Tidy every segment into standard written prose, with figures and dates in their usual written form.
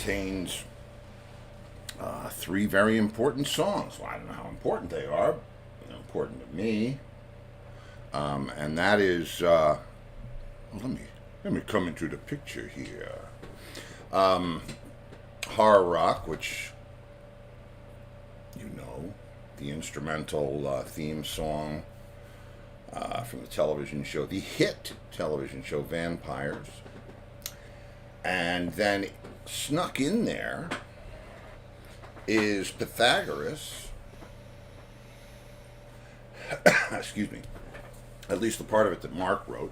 contains three very important songs. Well, I don't know how important they are. They're important to me. And that is, let me come into the picture here. Horror rock, which you know, the instrumental theme song from the television show, the hit television show Vampires. And then snuck in there is Pythagoras. Excuse me. At least the part of it that Mark wrote.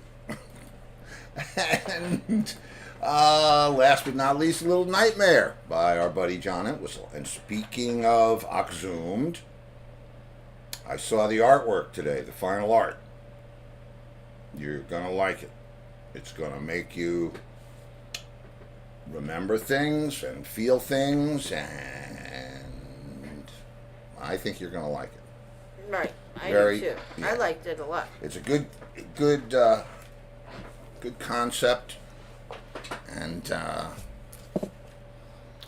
And last but not least, Little Nightmare by our buddy John Entwistle. And speaking of Exhumed, I saw the artwork today, the final art. You're going to like it. It's going to make you remember things and feel things, and I think you're going to like it. Right. I do too. Yeah. I liked it a lot. It's a good concept, and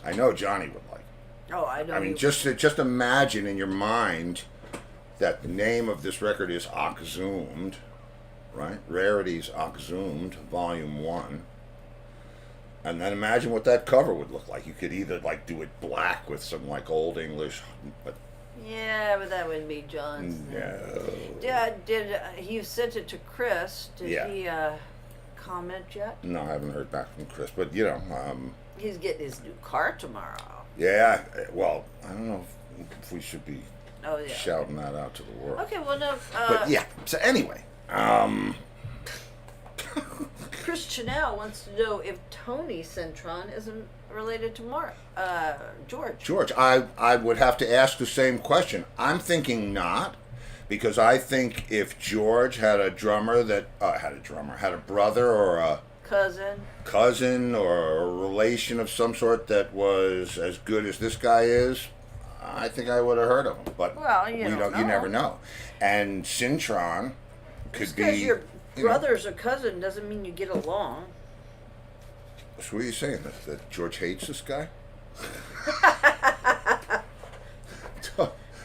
I know Johnny would like it. Oh, I know. I mean, just imagine in your mind that the name of this record is Exhumed, right? Rarities Exhumed, Volume 1. And then imagine what that cover would look like. You could either like do it black with some like old English, but yeah, but that wouldn't be John's. No. Did you sent it to Chris? Did he comment yet? No, I haven't heard back from Chris, but you know, he's getting his new car tomorrow. Yeah, well, I don't know if we should be shouting that out to the world. Okay, well, no. But yeah, so anyway, Chris Chanel wants to know if Tony Centron isn't related to George. George, I would have to ask the same question. I'm thinking not, because I think if George had a drummer that had a brother or a cousin or a relation of some sort that was as good as this guy is, I think I would have heard of him. But you never know. And Centron could be. Because your brother's a cousin doesn't mean you get along. So what are you saying? That George hates this guy?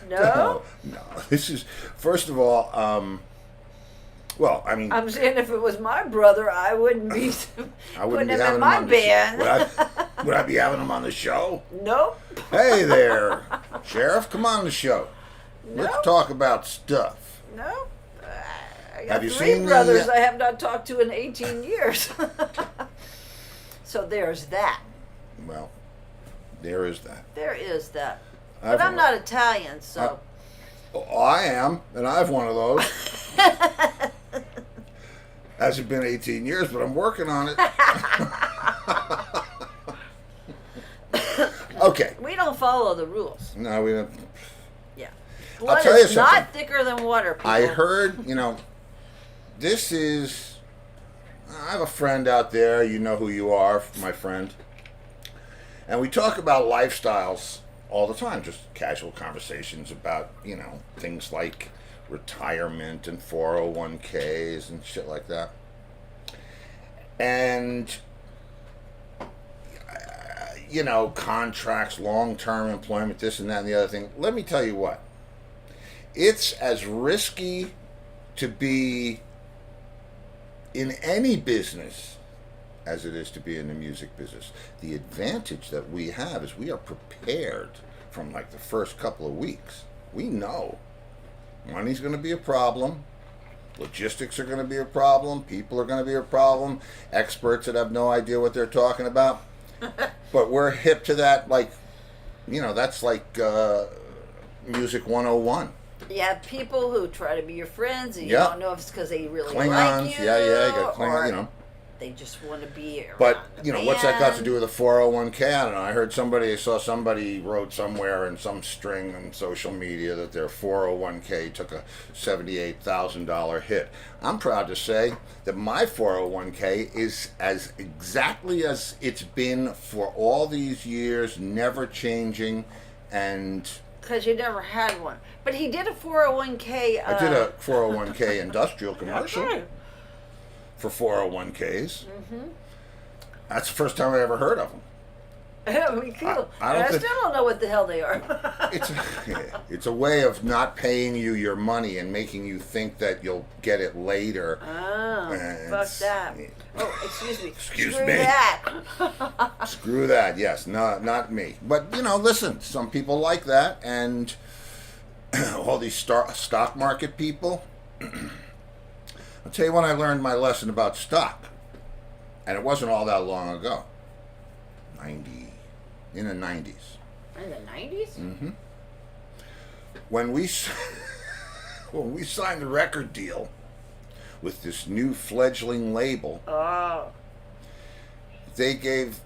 No. This is, first of all, well, I mean, I'm saying if it was my brother, I wouldn't be putting him in my band. Would I be having him on the show? Nope. Hey there, Sheriff, come on the show. Nope. Let's talk about stuff. Nope. I got Have you three seen brothers I have not talked to in 18 years. So there's that. Well, there is that. There is that. But I'm not Italian, so. I am, and I have one of those. Hasn't been 18 years, but I'm working on it. Okay. We don't follow the rules. No, we don't. Yeah. I'll tell you something. Not thicker than water, people. I heard, this is. I have a friend out there. You know who you are, my friend. And we talk about lifestyles all the time, just casual conversations about, things like retirement and 401ks and shit like that. And, contracts, long-term employment, this and that and the other thing. Let me tell you what. It's as risky to be in any business as it is to be in the music business. The advantage that we have is we are prepared from like the first couple of weeks. We know money's going to be a problem. Logistics are going to be a problem. People are going to be a problem. Experts that have no idea what they're talking about. But we're hip to that, that's like Music 101. Yeah, people who try to be your friends and you don't know if it's because they really Klingons, like you. Yeah, you got Klingons, They just want to be around. But, what's that got to do with a 401k? I don't know. I saw somebody wrote somewhere in some string on social media that their 401k took a $78,000 hit. I'm proud to say that my 401k is as exactly as it's been for all these years, never changing, and... Because you never had one. But he did a 401k... I did a 401k industrial commercial. That's right. For 401ks. Mm-hmm. That's the first time I ever heard of them. We cool. I And don't I think still don't know what the hell they are. it's it's a way of not paying you your money and making you think that you'll get it later. Oh, And fuck that. Oh, excuse me. Excuse Screw me. that. Screw that. Yes, not me. But listen, some people like that, and all these stock market people. I'll tell you when I learned my lesson about stock, and it wasn't all that long ago. In the 90s. In the 90s? Mm-hmm. When we when we signed the record deal with this new fledgling label, Oh. they gave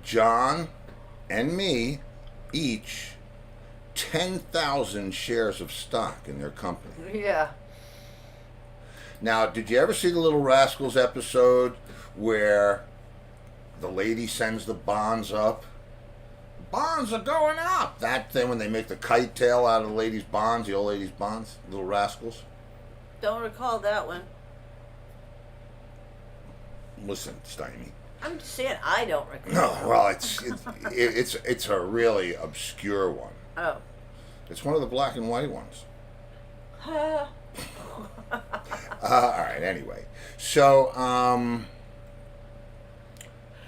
John and me each 10,000 shares of stock in their company. Yeah. Now, did you ever see the Little Rascals episode where the lady sends the bonds up? Bonds are going up. That thing when they make the kite tail out of the lady's bonds, the old lady's bonds, Little Rascals. Don't recall that one. Listen, Steiny. I'm just saying I don't recall. No, well, it's a really obscure one. Oh. It's one of the black and white ones. Huh. All right. Anyway, so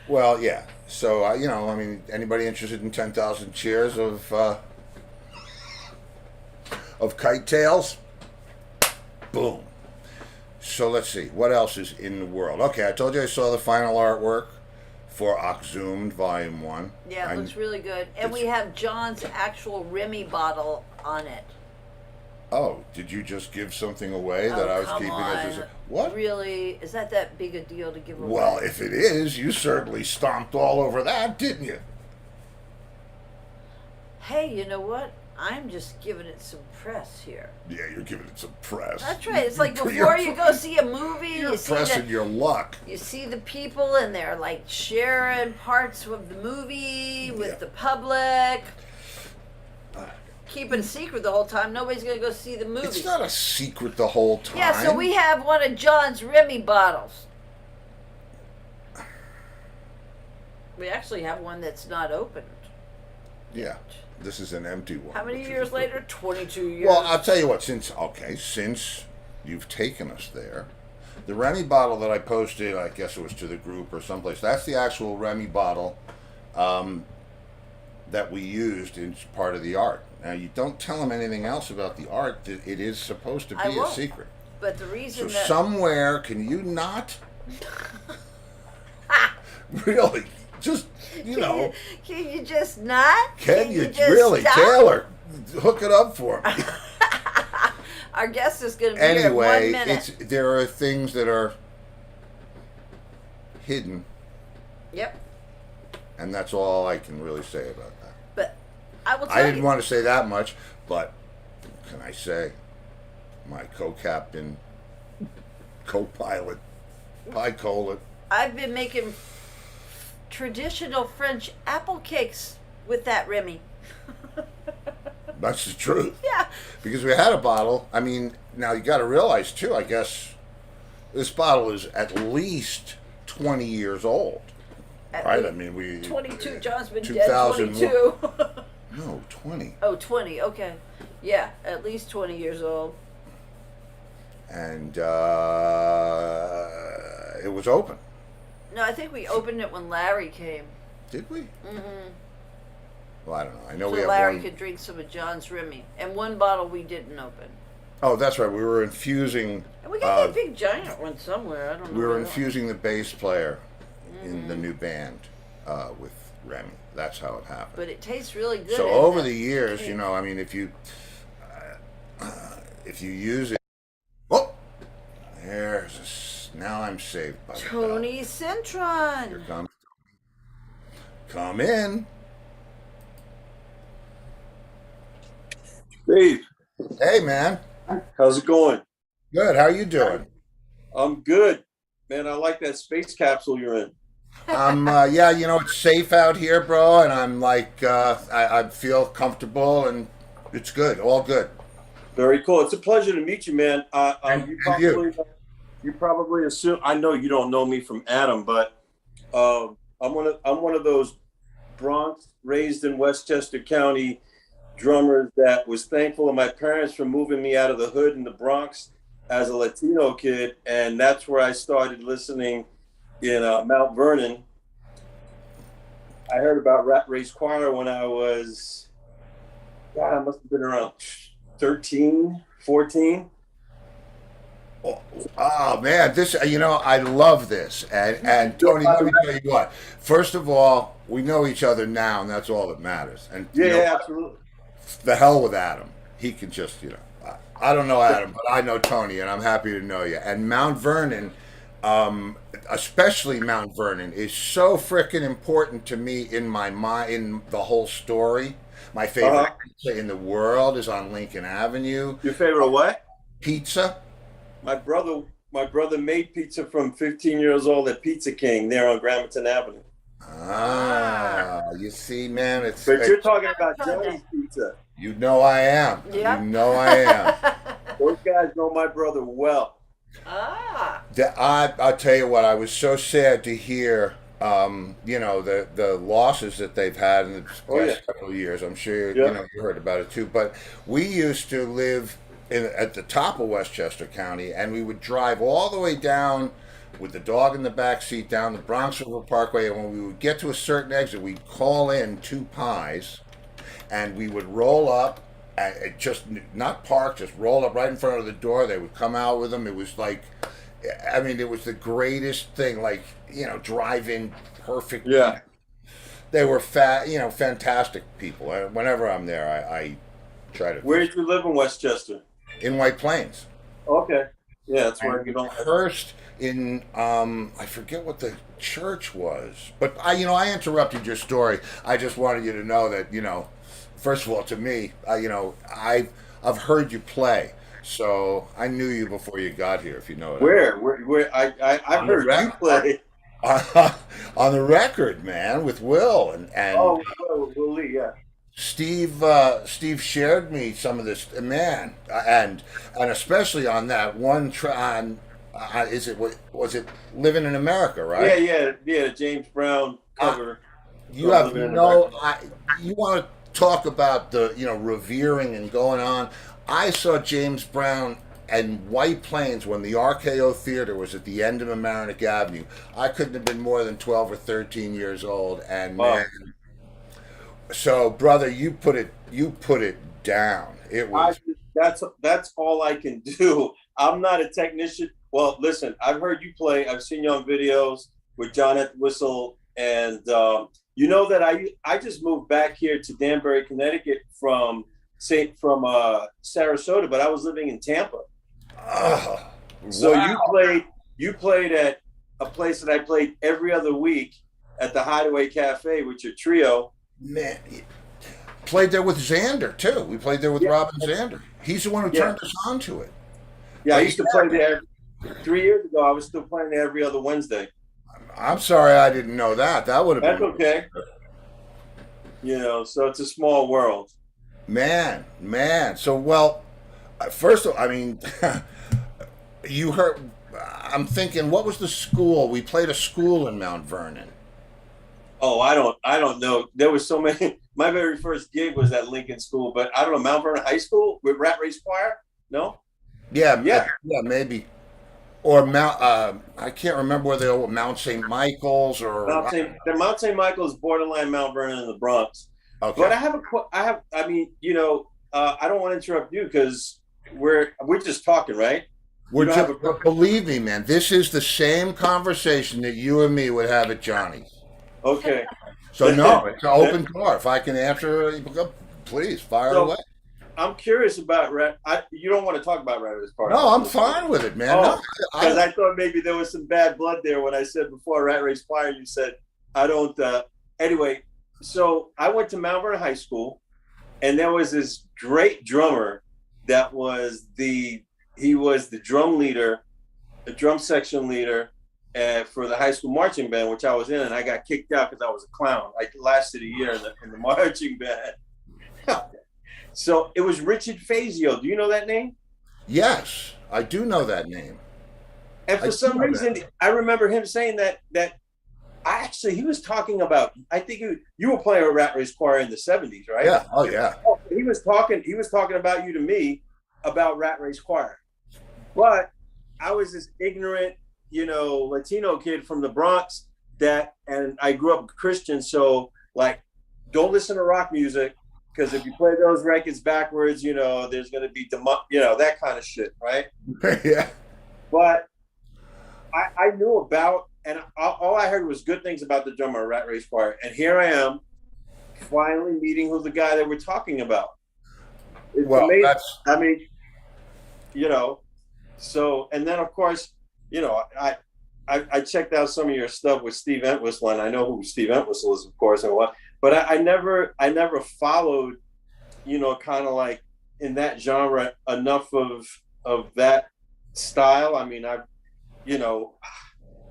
well, yeah. So I mean, anybody interested in 10,000 shares of kite tails? Boom. So let's see. What else is in the world? Okay, I told you I saw the final artwork for Oxzoomed Volume 1. Yeah, it looks really good. And we have John's actual Remy bottle on it. Oh, did you just give something away that I was come keeping on. as a... What? Really? Is that big a deal to give away? Well, if it is, you certainly stomped all over that, didn't you? Hey, you know what? I'm just giving it some press here. Yeah, you're giving it some press. That's right. It's like You're- before you go see a movie, You're you see pressing your luck. you see the people and they're like sharing parts of the movie with Yeah. the public. Keeping a secret the whole time. Nobody's gonna go see the movie. It's not a secret the whole time. Yeah, so we have one of John's Remy bottles. We actually have one that's not opened. Yeah, this is an empty one. How many which is years a- later? 22 years. Well, I'll tell you what. Since you've taken us there, the Remy bottle that I posted, I guess it was to the group or someplace. That's the actual Remy bottle that we used in part of the art. Now, you don't tell them anything else about the art. It is supposed to I be a won't. secret. But the reason So that somewhere, can you not? Really? Just, can you just not? can you just really? stop? Taylor, hook it up for me. Our guest is going to be here in 1 Anyway, minute. there are things that are hidden, Yep. and that's all I can really say about that. But I will tell I didn't you. want to say that much, but can I say my co-captain, co-pilot, pilot. I've been making traditional French apple cakes with that Remy. That's the truth. Yeah. Because we had a bottle. I mean, now you got to realize too. I guess this bottle is at least 20 years old, At right? I least mean, we 22. John's been dead 2001. 22. No, 20. Oh, 20. Okay. Yeah, at least 20 years old. And it was open. No, I think we opened it when Larry came. Did we? Mm-hmm. Well, I don't know. I know So we have Larry one. could drink some of John's Remy. And one bottle we didn't open. Oh, that's right. We were infusing. And we got that big giant one somewhere. I don't know. We were where that infusing the bass player in the new band with Remy. That's how it happened. But it tastes really good. So in over that the years, cake. I mean, if you use it, oh, now I'm saved by the bell. Tony Here Cintron. comes. Come in. Dave, Hey, man. how's it going? Good. How you doing? I'm good. Man, I like that space capsule you're in. Yeah, it's safe out here, bro, and I'm like, I feel comfortable, and it's good, all good. Very cool. It's a pleasure to meet you, man. And You probably assume I know you don't know me from Adam, but I'm one of those Bronx, raised in Westchester County, drummer that was thankful of my parents for moving me out of the hood in the Bronx as a Latino kid, and that's where I started listening in Mount Vernon. I heard about Rat Race Choir when I was, God, I must have been around 13, 14. Oh man, this I love this, and Tony, let me tell you what. First of all, we know each other now, and that's all that matters. And Yeah, absolutely. the hell with Adam, he can just I don't know Adam, but I know Tony, and I'm happy to know you. And Mount Vernon, especially Mount Vernon, is so freaking important to me in my mind, in the whole story. My favorite pizza in the world is on Lincoln Avenue. Your favorite what? Pizza. My brother made pizza from 15 years old at Pizza King there on Gramerton Avenue. You see, man, But you're talking about Johnny's Pizza. You know I am. Yep. You know I am. Those guys know my brother well. I'll tell you what, I was so sad to hear, the losses that they've had in the past couple of years. I'm sure you heard about it too. But we used to live at the top of Westchester County, and we would drive all the way down with the dog in the back seat down the Bronx River Parkway. And when we would get to a certain exit, we'd call in 2 pies, and we would roll up. Just not park, just roll up right in front of the door. They would come out with them. It was like, it was the greatest thing. Like, drive-in perfect. Yeah. They were fantastic people. Whenever I'm there, I try to. Where did you live in Westchester? In White Plains. Okay. Yeah, that's where I get on. First in I forget what the church was, but I interrupted your story. I just wanted you to know that first of all, to me, I've heard you play, so I knew you before you got here. If you know it. Where I've heard you play on the record, man, with Will and Will Lee, yeah. Steve shared me some of this, man, and especially on that one was it Living in America, right? Yeah, James Brown cover. You have no, you want to talk about the revering and going on. I saw James Brown and White Plains when the RKO Theater was at the end of Mamaroneck Avenue. I couldn't have been more than 12 or 13 years old, and man. So, brother, you put it down. It was that's all I can do. I'm not a technician. Well, listen, I've heard you play. I've seen you on videos with John at the Whistle, and that I just moved back here to Danbury, Connecticut from Sarasota, but I was living in Tampa. So wow. you played at a place that I played every other week at the Hideaway Cafe with your trio. Man, played there with Xander too. We played there with Robin Xander. He's the one who turned us on to it. Yeah, I used to play there 3 years ago. I was still playing there every other Wednesday. I'm sorry I didn't know that. That would have been. That's okay. So it's a small world. Man. So, well, first of all, you heard, I'm thinking, what was the school? We played a school in Mount Vernon. Oh, I don't know. There was so many. My very first gig was at Lincoln School, but I don't know, Mount Vernon High School with Rat Race Choir? No? Yeah, maybe. Or I can't remember where they were, Mount St. Michael's or Mount St. Michael's, borderline Mount Vernon in the Bronx. Okay. But I don't want to interrupt you because we're just talking, right? Believe me, man, this is the same conversation that you and me would have at Johnny's. Okay. So no, it's an open door. If I can answer, please fire away. I'm curious about Rat. You don't want to talk about Rat Race Choir? No, I'm fine with it, man. Because I thought maybe there was some bad blood there when I said before Rat Race Choir. You said I don't. Anyway, so I went to Mount Vernon High School, and there was this great drummer that was the drum leader, the drum section leader. For the high school marching band, which I was in, and I got kicked out because I was a clown. I lasted a year in the marching band. So it was Richard Fazio. Do you know that name? Yes, I do know that name. And for some reason, I remember him saying that I actually, he was talking about. I think you were playing a Rat Race Choir in the '70s, right? Yeah. Oh yeah. Oh, he was talking. He was talking about you to me about Rat Race Choir, but I was this ignorant, Latino kid from the Bronx and I grew up Christian, so like, don't listen to rock music because if you play those records backwards, there's going to be that kind of shit, right? Yeah. But I knew about, and all I heard was good things about the drummer Rat Race Choir, and here I am, finally meeting who the guy that we're talking about. It's Well, amazing. that's I mean, so, and then of course, I checked out some of your stuff with Steve Entwistle, and I know who Steve Entwistle is, of course, and what, but I never followed, kind of like in that genre enough of that style. I mean,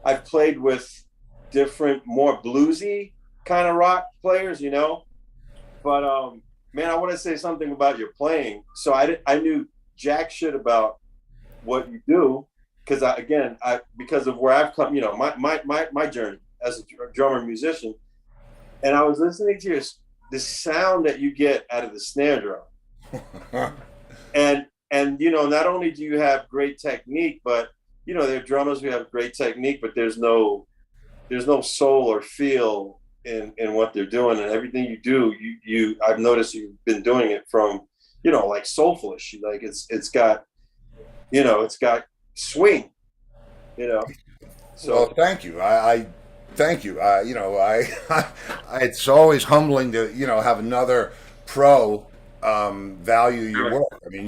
I've played with different, more bluesy kind of rock players, but man, I want to say something about your playing. So I knew jack shit about what you do because because of where I've come, my journey as a drummer musician, and I was listening to the sound that you get out of the snare drum, and not only do you have great technique, but there are drummers who have great technique, but there's no soul or feel in what they're doing, and everything you do, I've noticed you've been doing it from like soulfulish, like it's got swing, so. Well, thank you. I thank you. It's always humbling to have another pro value your work. I mean,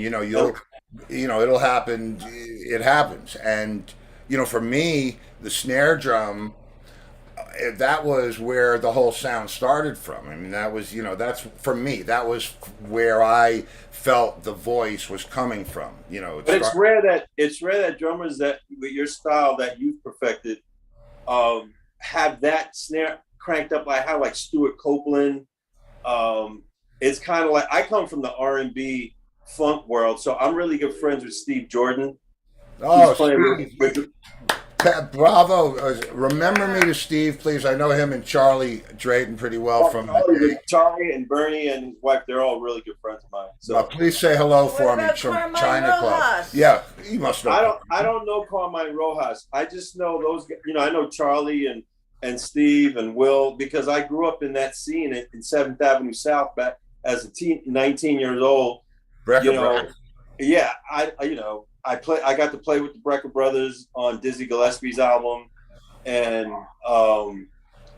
it'll happen. It happens, and for me, the snare drum. That was where the whole sound started from. I mean, that was that's for me. That was where I felt the voice was coming from. But it's rare that drummers that with your style that you've perfected have that snare cranked up like how like Stuart Copeland. It's kind of like I come from the R&B funk world, so I'm really good friends with Steve Jordan. Oh, Steve. Bravo. Remember me to Steve, please. I know him and Charlie Drayton pretty well from Charlie and Bernie and his wife. They're all really good friends of mine. So please say hello for me from China Club. Yeah, you must know. I don't know Carmine Rojas. I just know those. I know Charlie and Steve and Will because I grew up in that scene in 7th Avenue South back as a 19 years old. Yeah, I got to play with the Brecker Brothers on Dizzy Gillespie's album, and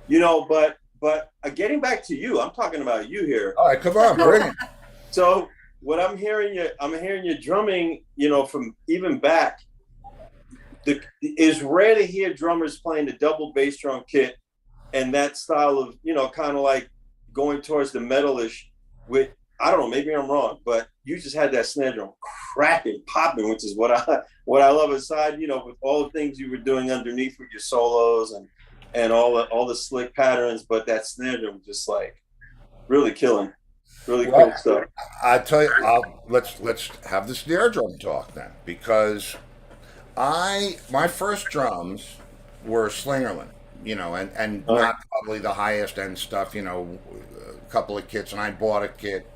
but getting back to you, I'm talking about you here. All right, come on, bring it. So what I'm hearing you drumming, from even back. It's rare to hear drummers playing the double bass drum kit and that style of kind of like going towards the metalish with. I don't know, maybe I'm wrong, but you just had that snare drum cracking, popping, which is what I love aside, with all the things you were doing underneath with your solos and all the slick patterns, but that snare drum just like really killing. Really cool stuff. I tell you, let's have the snare drum talk then, because my first drums were Slingerland, and not probably the highest end stuff, a couple of kits, and I bought a kit.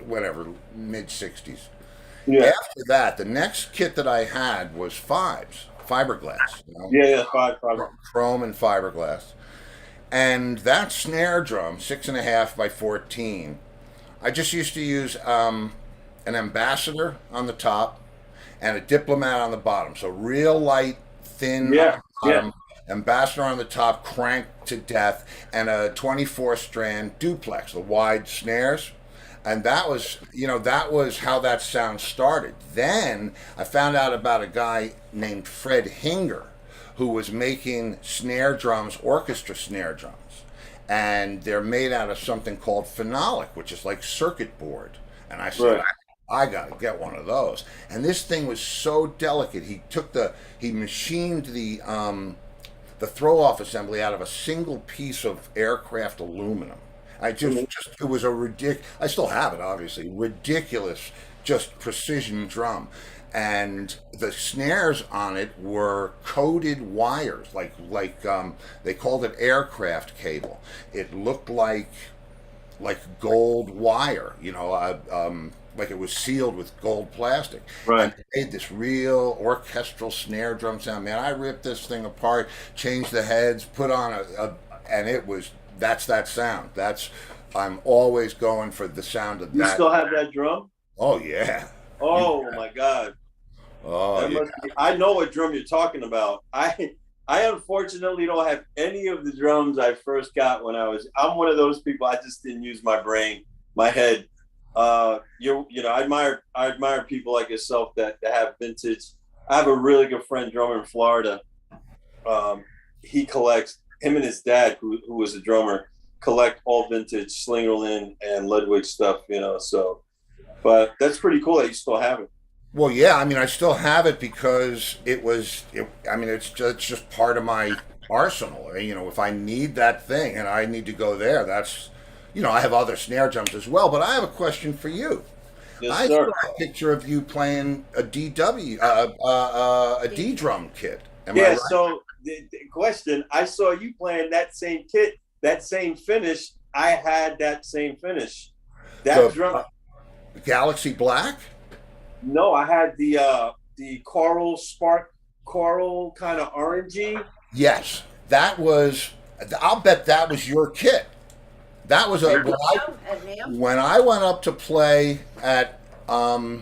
Whatever, mid 60s. Yeah. After that, the next kit that I had was fiberglass. Yeah, five. Chrome and fiberglass. And that snare drum, 6.5 by 14, I just used to use an ambassador on the top and a diplomat on the bottom. So real light, thin on the bottom. Ambassador on the top, cranked to death, and a 24 strand duplex, the wide snares. And that was how that sound started. Then I found out about a guy named Fred Hinger who was making snare drums, orchestra snare drums. And they're made out of something called phenolic, which is like circuit board. And I said, right. I got to get one of those. And this thing was so delicate. He machined the throw-off assembly out of a single piece of aircraft aluminum. It was a ridiculous, I still have it, obviously, ridiculous, just precision drum. and the snares on it were coated wires, they called it aircraft cable. It looked like gold wire, like it was sealed with gold plastic. Right. And it made this real orchestral snare drum sound. Man, I ripped this thing apart, changed the heads, put on and that's that sound. I'm always going for the sound of You that. still have that drum? Oh, yeah. Oh my God. Oh, yeah. I know what drum you're talking about. I unfortunately don't have any of the drums I first got when I'm one of those people, I just didn't use my brain, my head. I admire people like yourself that have vintage. I have a really good friend drummer in Florida. He collects, him and his dad, who was a drummer, collect all vintage Slingerland and Ludwig stuff, so, but that's pretty cool that you still have it. Well, yeah, I mean, I still have it because it's just part of my arsenal. If I need that thing and I need to go there, I have other snare drums as well. But I have a question for you. Yes, I sir. saw a picture of you playing a D drum kit. Am I Yeah, right? so the question, I saw you playing that same kit, that same finish. I had that same finish. That The drum. Galaxy Black? No, I had the coral kind of orangey. Yes, that was. I'll bet that was your kit. That was At NAMM? when I went up to play at. Oh,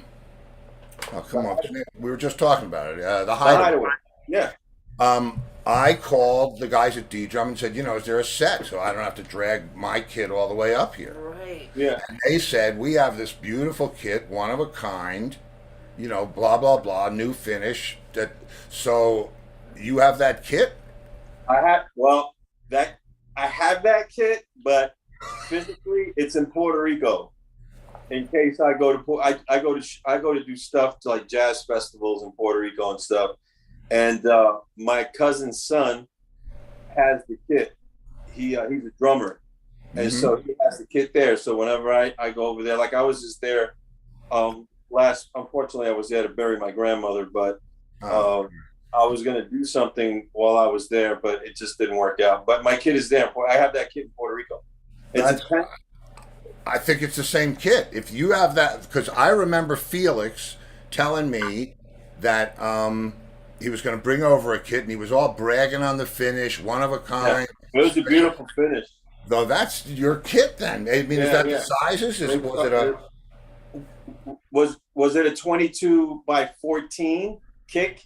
come on! We were just talking about it. The The Hideaway. Hideaway. Yeah. I called the guys at D Drum and said, is there a set so I don't have to drag my kit all the way up here? Right. Yeah. And they said, we have this beautiful kit, one of a kind, blah blah blah, new finish. So you have that kit? I have that kit, but physically it's in Puerto Rico. In case I go to I go to do stuff to like jazz festivals in Puerto Rico and stuff. And my cousin's son has the kit. He's a drummer, and so he has the kit there. So whenever I go over there, like I was just there unfortunately I was there to bury my grandmother, but I was gonna do something while I was there, but it just didn't work out. But my kit is there. I have that kit in Puerto Rico. I think it's the same kit. If you have that, because I remember Felix telling me that he was going to bring over a kit, and he was all bragging on the finish, one of a kind. Yeah, it was a beautiful finish. Though that's your kit, then. I mean, is that the sizes? Was it a 22 by 14 kick?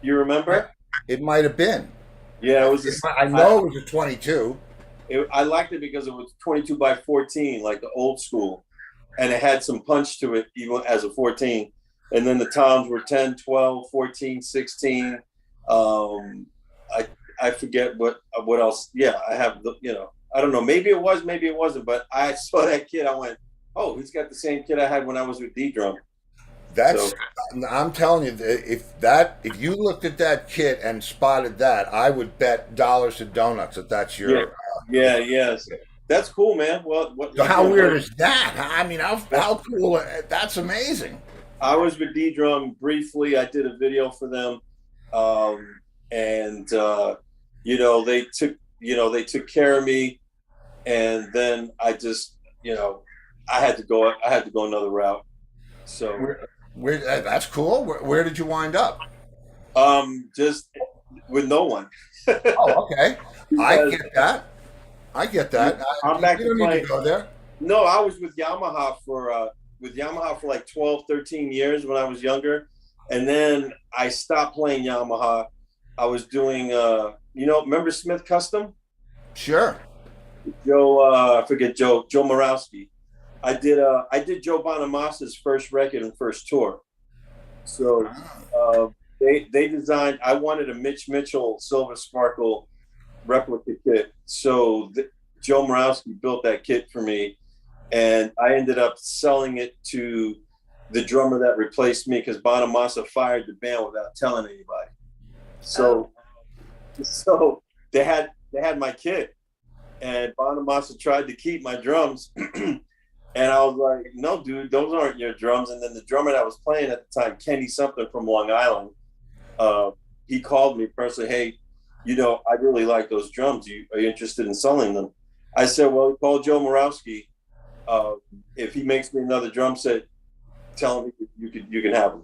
You remember? It might have been. Yeah, it was. I know it was a 22. I liked it because it was 22 by 14, like the old school, and it had some punch to it even as a 14. And then the toms were 10, 12, 14, 16. I forget what else. Yeah, I have I don't know. Maybe it was, maybe it wasn't. But I saw that kid. I went, oh, he's got the same kid I had when I was with D Drum. I'm telling you, if you looked at that kit and spotted that, I would bet dollars to donuts that's your. Yes. That's cool, man. Well, so how weird is that? I mean, how cool? That's amazing. I was with D Drum briefly. I did a video for them, and they took care of me, and then I just I had to go another route. So that's cool. Where did you wind up? Just with no one. Oh, okay. I get that. I'm back to playing. To go there. No, I was with Yamaha for like 12, 13 years when I was younger. And then I stopped playing Yamaha. I was doing, remember Smith Custom? Sure. I forget Joe Morowski. I did Joe Bonamassa's first record and first tour. So they designed, I wanted a Mitch Mitchell Silver Sparkle replica kit. So Joe Morowski built that kit for me, and I ended up selling it to the drummer that replaced me because Bonamassa fired the band without telling anybody. So they had my kit, and Bonamassa tried to keep my drums. And I was like, no, dude, those aren't your drums. And then the drummer that was playing at the time, Kenny something from Long Island, uh, he called me personally, hey, I really like those drums. Are you interested in selling them? I said, well, call Joe Morawski. Uh, if he makes me another drum set, tell him you can have them.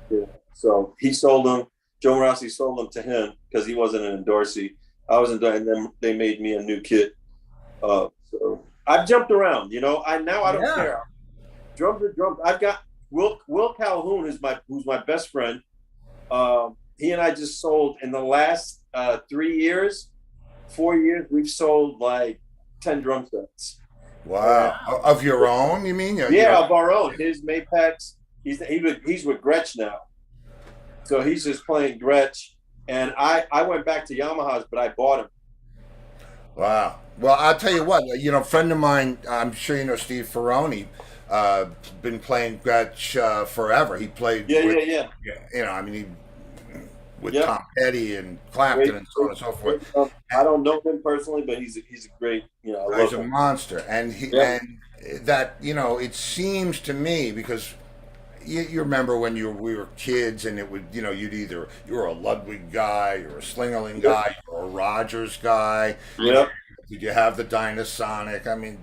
Yeah. So he sold them. Joe Morawski sold them to him because he wasn't an endorsee. I was endorsed, and then they made me a new kit. So I've jumped around. I don't Yeah. care. Drums are drums. I've got Will Calhoun who's my best friend. He and I just sold in the last 3 years, 4 years. We've sold like 10 drum sets. Wow. Of your own, you mean? Yeah, of our own. His Mapex. He's with Gretsch now, so he's just playing Gretsch. And I went back to Yamahas, but I bought him. Wow. Well, I'll tell you what. A friend of mine, I'm sure you know Steve Ferroni, been playing Gretsch forever. He played. Yeah. I mean, he with Yep. Tom Petty and Clapton and so on and so forth. I don't know him personally, but he's a great. I love He's a him. monster, and Yep. that it seems to me because you remember when we were kids, and it would you were a Ludwig guy, you're a Slingerland guy, you're a Rogers guy. Yep. Did you have the Dynasonic? I mean,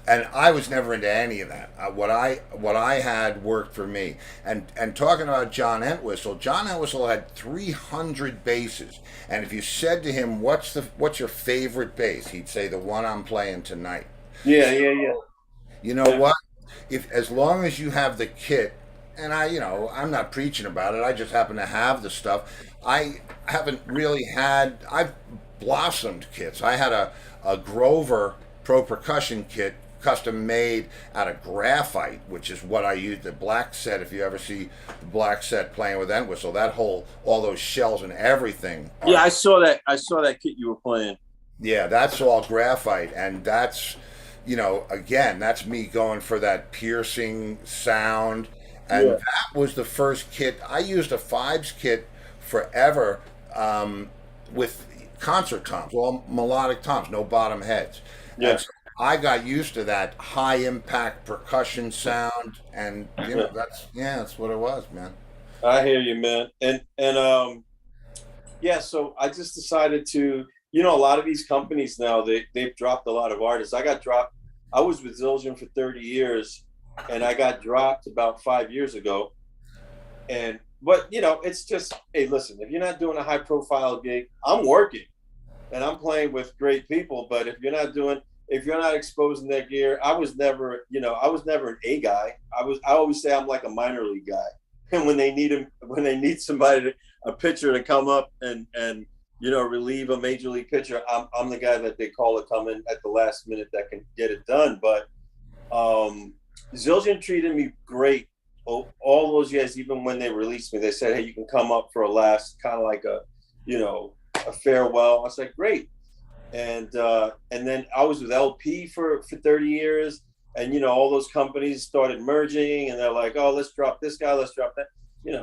and I was never into any of that. What I had worked for me. And talking about John Entwistle, John Entwistle had 300 basses, and if you said to him, "What's your favorite bass?" he'd say, "The one I'm playing tonight." Yeah. You know what? If as long as you have the kit, and I'm not preaching about it. I just happen to have the stuff. I haven't really had. I've blossomed kits. I had a Grover Pro Percussion kit, custom made out of graphite, which is what I used the black set. If you ever see the black set playing with Entwistle, all those shells and everything. Yeah, I saw that. I saw that kit you were playing. Yeah, that's all graphite, and that's again, that's me going for that piercing sound. And Yeah. that was the first kit. I used a Fibes kit forever, with concert toms, all melodic toms, no bottom heads. Yeah. And so I got used to that high impact percussion sound, and that's what it was, man. I hear you, man. And yeah, so I just decided to, a lot of these companies now, they've dropped a lot of artists. I got dropped. I was with Zildjian for 30 years, and I got dropped about 5 years ago. But it's just, hey, listen, if you're not doing a high profile gig, I'm working and I'm playing with great people. But if you're not exposing their gear, I was never an A guy. I always say I'm like a minor league guy. And when they need somebody, a pitcher to come up and relieve a major league pitcher, I'm the guy that they call to come in at the last minute that can get it done. But Zildjian treated me great all those years. Even when they released me, they said, "Hey, you can come up for a last, kind of like a farewell." I was like, "Great." And then I was with LP for 30 years, and all those companies started merging, and they're like, "Oh, let's drop this guy, let's drop that."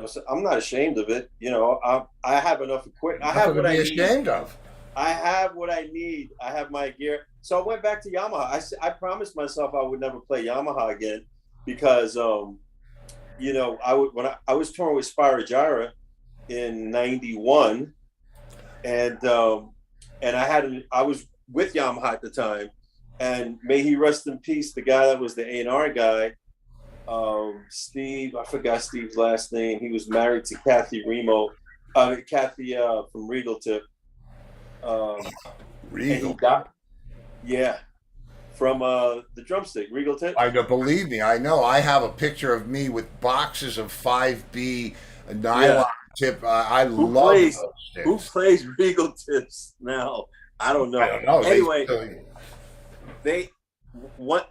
So I'm not ashamed of it. I have enough equipment. I have what I need. Ashamed of. I have what I need. I have my gear. So I went back to Yamaha. I promised myself I would never play Yamaha again because, when I was touring with Spyro Gyra in '91, and I was with Yamaha at the time, and may he rest in peace, the guy that was the A&R guy, Steve. I forgot Steve's last name. He was married to Kathy from Regal Tip. Regal. And he got, yeah, from the drumstick, Regal Tip. Believe me, I know. I have a picture of me with boxes of 5B nylon tip. I love those sticks. Who plays Regal Tips now? I don't know. I don't know. Anyway,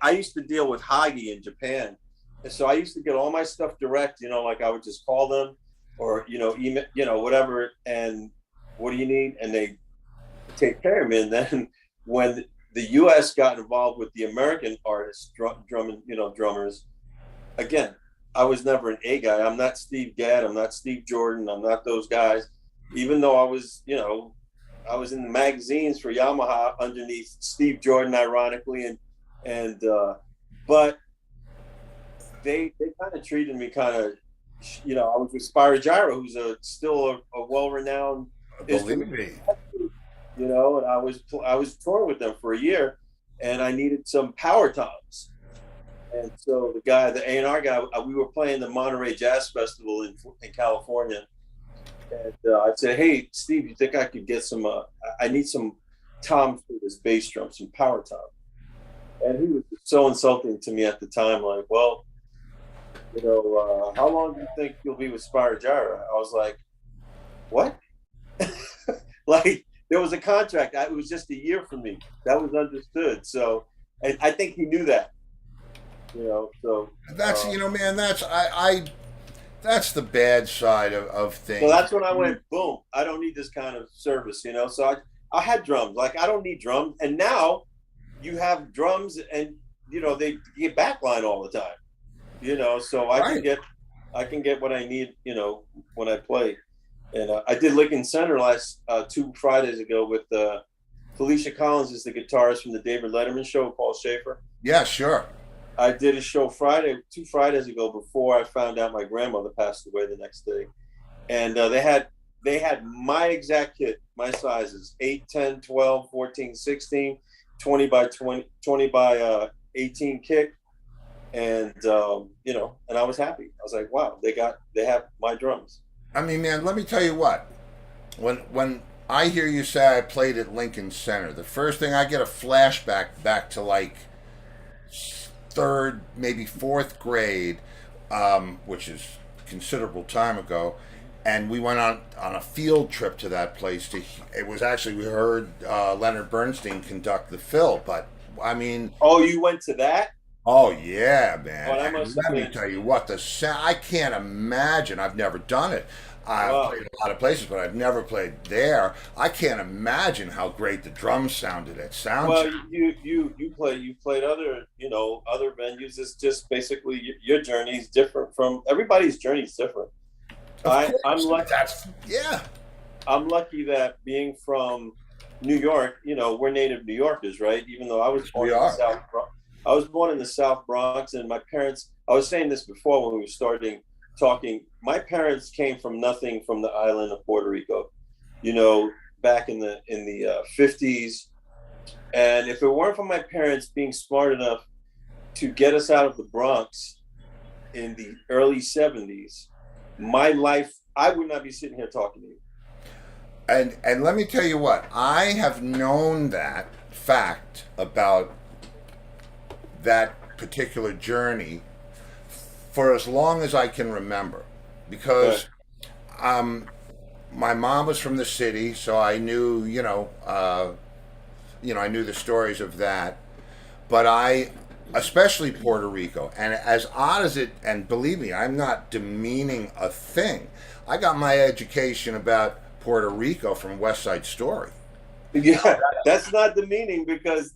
I used to deal with Hagi in Japan, and so I used to get all my stuff direct. Like I would just call them, or email, whatever. And what do you need? And they take care of me. And then when the U.S. got involved with the American artists, drummers, again, I was never an A guy. I'm not Steve Gadd. I'm not Steve Jordan. I'm not those guys. Even though I was in the magazines for Yamaha underneath Steve Jordan, ironically, and but they kind of treated me kind of, I was with Spyro Gyra, who's still a well renowned Believe instrument, me. and I was touring with them for a year, and I needed some power toms. And so the A&R guy, we were playing the Monterey Jazz Festival in California, and I said, "Hey, Steve, you think I could get some? I need some toms for this bass drum, some power toms." And he was so insulting to me at the time, like, "Well, how long do you think you'll be with Spyro Gyra?" I was like, "What?" Like there was a contract. It was just a year for me. That was understood. So, and I think he knew that. So That's man. That's the bad side of so things. that's when I went boom. I don't need this kind of service. So I had drums. Like I don't need drums. And now you have drums, and they get backline all the time. So Right. I can get what I need. When I play. And I did Lincoln Center last 2 Fridays ago with Felicia Collins is the guitarist from the David Letterman show, Paul Schaefer. Yeah, sure. I did a show 2 Fridays ago before I found out my grandmother passed away the next day, and they had my exact kit, my sizes 8, 10, 12, 14, 16, 20 by 20, 20 by 18 kick, and and I was happy. I was like, wow, they have my drums. I mean, man, let me tell you what. When I hear you say I played at Lincoln Center, the first thing I get a flashback back to like third, maybe fourth grade, which is considerable time ago, and we went on a field trip to that place. It was actually we heard Leonard Bernstein conduct the fill, but I mean, Oh, you went to that? oh yeah, Oh, man. that And must have let me been tell you what the sound. I can't imagine. I've never done it. I've wow. played a lot of places, but I've never played there. I can't imagine how great the drums sounded at sound Well, check. you played other venues. It's just basically your journey is different from everybody's journey is different. Of I'm course, lucky. that's yeah. I'm lucky that being from New York, we're native New Yorkers, right? Even though I was Yes, born we in the are. South Bronx, I was born in the South Bronx, and my parents. I was saying this before when we were starting talking. My parents came from nothing from the island of Puerto Rico, back in the 50s. And if it weren't for my parents being smart enough to get us out of the Bronx in the early 70s, my life, I would not be sitting here talking to you. And let me tell you what, I have known that fact about that particular journey for as long as I can remember, Right. because um, my mom was from the city, so I knew, I knew the stories of that. But especially Puerto Rico, and as odd as it, and believe me, I'm not demeaning a thing. I got my education about Puerto Rico from West Side Story. Yeah, that's not the meaning because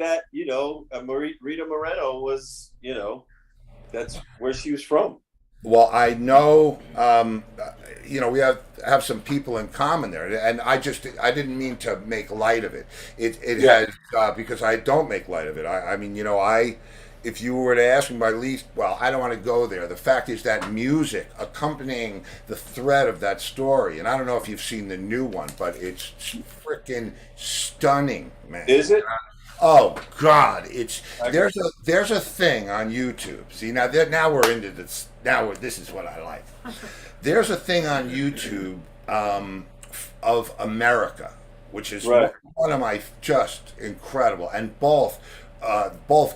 Rita Moreno was, that's where she was from. Well, I know, we have some people in common there, and I didn't mean to make light of it. It Yeah. has because I don't make light of it. I mean, if you were to ask me my least, well, I don't want to go there. The fact is that music accompanying the thread of that story, and I don't know if you've seen the new one, but it's freaking stunning, man. Is it? Oh God, it's I, there's a thing on YouTube. See now we're into this. This is what I like. There's a thing on YouTube of America, which is right. one of my just incredible, and both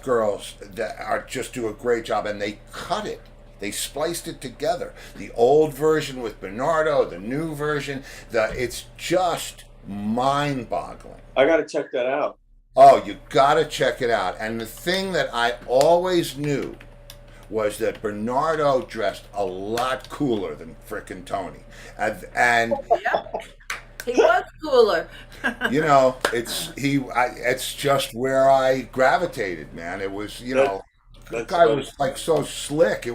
girls that are just do a great job, and they cut it. They spliced it together. The old version with Bernardo, the new version. It's just mind-boggling. I got to check that out. Oh, you gotta check it out. And the thing that I always knew was that Bernardo dressed a lot cooler than frickin' Tony. And Yep, he was cooler. it's just where I gravitated, man. It was, That the that's guy funny. was like so slick.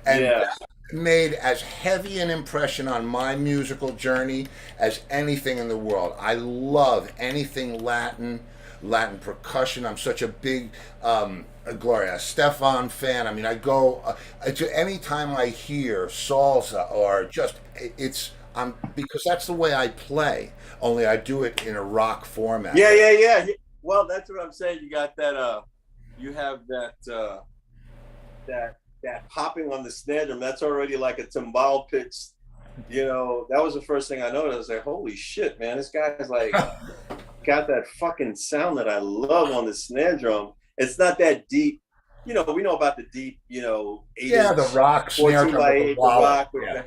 And Yeah. that made as heavy an impression on my musical journey as anything in the world. I love anything Latin. Latin percussion. I'm such a big Gloria Estefan fan. I mean, I go to any time I hear salsa or just it's because that's the way I play. Only I do it in a rock format. Yeah, yeah, yeah. Well, that's what I'm saying. You got that. You have that popping on the snare drum. That's already like a timbal pitch. You know, that was the first thing I noticed. I was like, holy shit, man, this guy's like got that fucking sound that I love on the snare drum. It's not that deep. You know, we know about the deep, you know, 8 Yeah, the rock snare 14 drum by with the 8, the wallet. rock Yeah.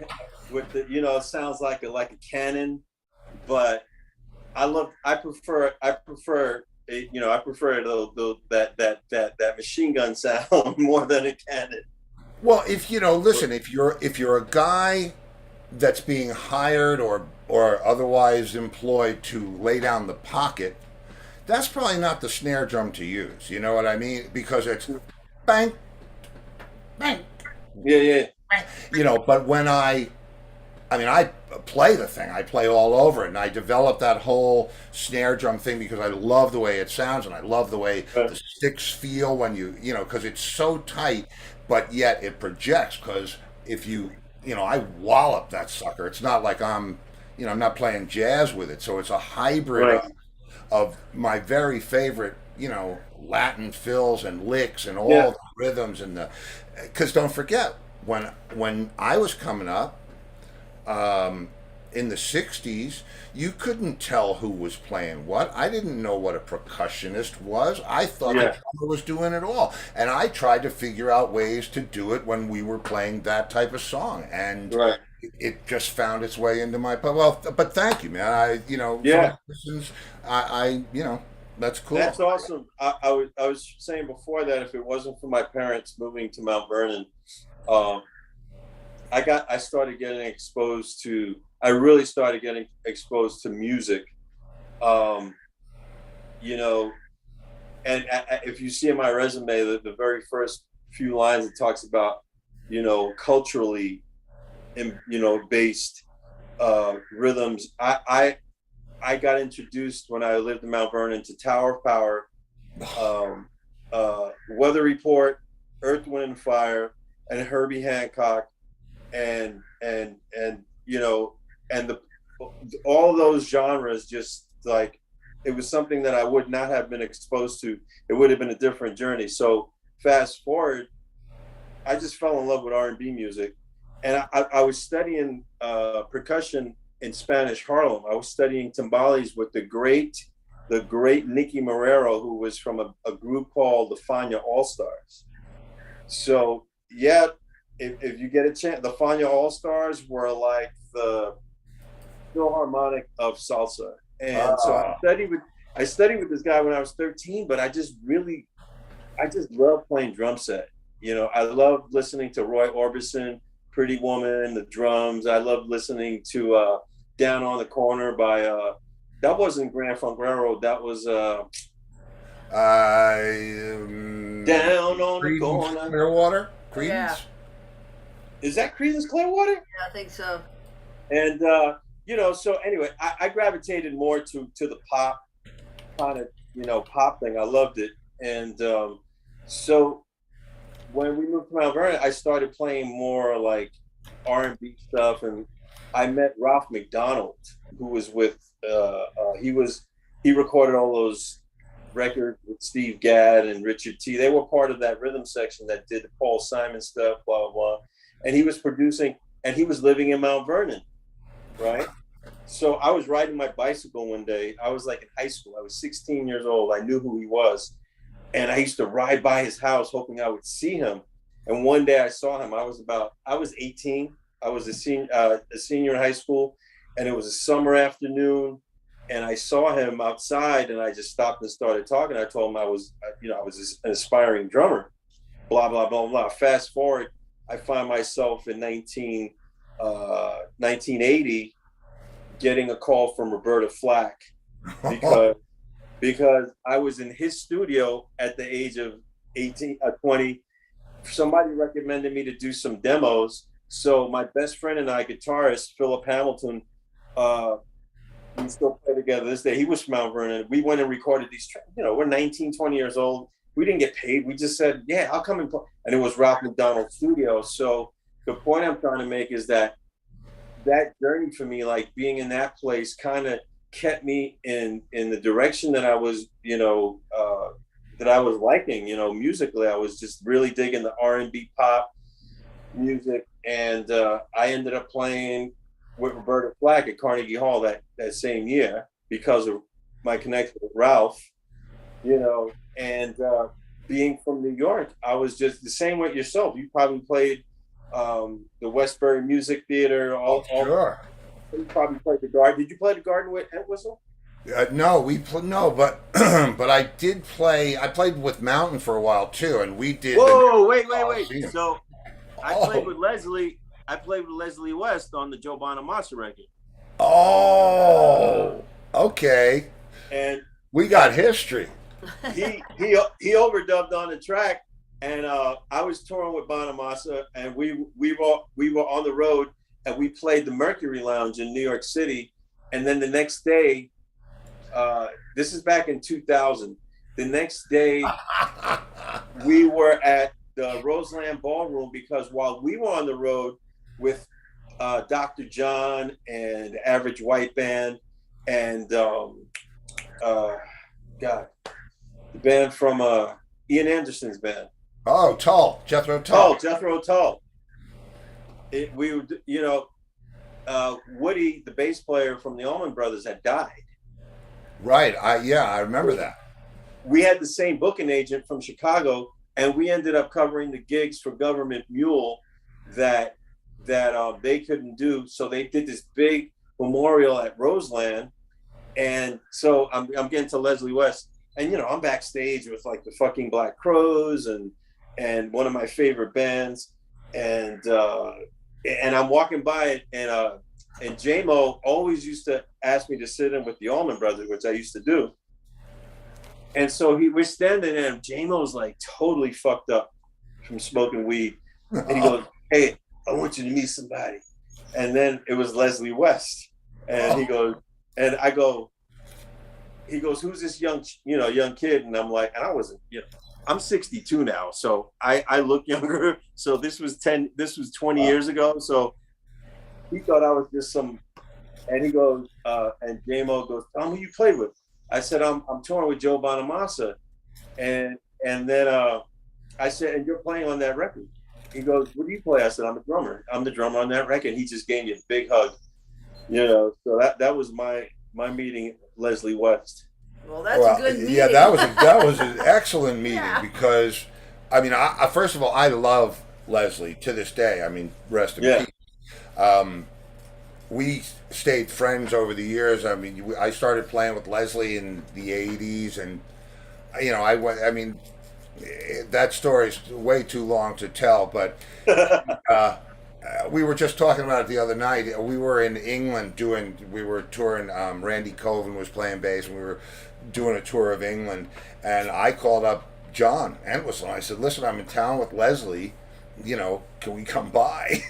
with the, you know, it sounds like a cannon. But I prefer you know, I prefer that machine gun sound more than a cannon. Well, if you know, listen, if you're a guy that's being hired or otherwise employed to lay down the pocket, that's probably not the snare drum to use. You know what I mean? Because it's bang, bang, Yeah, yeah, bang. You know, but I mean, I play the thing. I play all over it, and I developed that whole snare drum thing because I love the way it sounds, and I love the way the sticks feel when you know, because it's so tight, but yet it projects. Because if you know, I wallop that sucker. It's not like you know, I'm not playing jazz with it. So it's a hybrid right, of my very favorite, you know, Latin fills and licks and yeah, all the rhythms and because don't forget when I was coming up in the 60s, you couldn't tell who was playing what. I didn't know what a percussionist was. I thought the yeah, drummer was doing it all. And I tried to figure out ways to do it when we were playing that type of song. And right, it just found its way into my. Well, but thank you, man. You know, from yeah. listens, you know, that's cool. That's awesome. I was saying before that if it wasn't for my parents moving to Mount Vernon, um, I started getting exposed to. I really started getting exposed to music. Um, you know, and if you see in my resume, the very first few lines it talks about, you know, culturally, you know, based rhythms. I got introduced when I lived in Mount Vernon to Tower of Power, um, Weather Report, Earth, Wind and Fire, and Herbie Hancock, and you know, and all those genres just like it was something that I would not have been exposed to. It would have been a different journey. So fast forward, I just fell in love with R&B music, and I was studying percussion in Spanish Harlem. I was studying timbales with the great Nicky Marrero, who was from a group called the Fania All Stars. So yeah, if you get a chance, the Fania All Stars were like the Philharmonic of salsa, and so I studied with this guy when I was 13, but I just love playing drum set. You know, I love listening to Roy Orbison, Pretty Woman, the drums. I love listening to Down on the Corner by that wasn't Grand Funk Railroad. That was Down on the Creedence Corner. Clearwater. Creedence. Yeah. Is that Creedence Clearwater? Yeah, I think so. And you know, so anyway, I gravitated more to the pop kind of, you know, pop thing. I loved it, and so when we moved to Mount Vernon, I started playing more like R&B stuff, and I met Ralph McDonald, who was with he recorded all those records with Steve Gadd and Richard T. They were part of that rhythm section that did the Paul Simon stuff, blah blah blah, and he was producing, and he was living in Mount Vernon, right? So I was riding my bicycle one day. I was like in high school. I was 16 years old. I knew who he was. And I used to ride by his house hoping I would see him. And one day I saw him. I was 18. I was a senior in high school, and it was a summer afternoon. And I saw him outside, and I just stopped and started talking. I told him I was an aspiring drummer, blah, blah, blah, blah. Fast forward, I find myself in 1980 getting a call from Roberta Flack because I was in his studio at the age of 20. Somebody recommended me to do some demos. So my best friend and I, guitarist Philip Hamilton, We still play together this day. He was from Mount Vernon. We went and recorded these tracks. You know, we're 19, 20 years old. We didn't get paid. We just said, yeah, I'll come and play. And it was Ralph McDonald's studio. So the point I'm trying to make is that journey for me, like being in that place, kind of kept me in the direction that I was, that I was liking, musically. I was just really digging the R&B pop music, and I ended up playing with Roberta Flack at Carnegie Hall that same year because of my connection with Ralph, and being from New York, I was just the same with yourself. You probably played the Westbury Music Theater. Sure. You probably played the Garden. Did you play the Garden with Entwistle? No, but but I did play. I played with Mountain for a while too, and we did. Whoa, wait. So I Oh. played with Leslie. I played with Leslie West on the Joe Bonamassa record, Oh, okay. and We got history. he overdubbed on the track, and I was touring with Bonamassa, and we were on the road, and we played the Mercury Lounge in New York City, and then the next day, this is back in 2000. The next day, we were at the Roseland Ballroom because while we were on the road with Dr. John and Average White Band and the band from Ian Anderson's band. Oh, Jethro Tull, Tull. Jethro Tull. Woody, the bass player from the Allman Brothers, had died. Right. I remember that. We had the same booking agent from Chicago, and we ended up covering the gigs for Government Mule that they couldn't do. So they did this big memorial at Roseland, and so I'm getting to Leslie West, and I'm backstage with like the fucking Black Crowes and one of my favorite bands, and I'm walking by it, and J-Mo always used to ask me to sit in with the Allman Brothers, which I used to do. And so we're standing there, and J-Mo's like totally fucked up from smoking weed. And he goes, "Hey, I want you to meet somebody." And then it was Leslie West. And he goes, and I go, he goes, "Who's this young kid?" And I'm like, and I wasn't, I'm 62 now, so I look younger. So this was 20 years ago. So he thought I was just some, and he goes, and J-Mo goes, "Tell me who you played with." I said, I'm touring with Joe Bonamassa. And then I said, "And you're playing on that record?" He goes, "What do you play?" I said, "I'm a drummer. I'm the drummer on that record." He just gave me a big hug. So that was my meeting Leslie West. Well, that's a good meeting. Yeah, that was an excellent meeting Yeah. because, I mean, I first of all, I love Leslie to this day. I mean, rest in Yeah. peace. We stayed friends over the years. I mean, I started playing with Leslie in the '80s, and I went. I mean, that story's way too long to tell, but we were just talking about it the other night. We were in England we were touring. Randy Coven was playing bass, and we were doing a tour of England. And I called up John Entwistle, and I said, "Listen, I'm in town with Leslie. Can we come by?"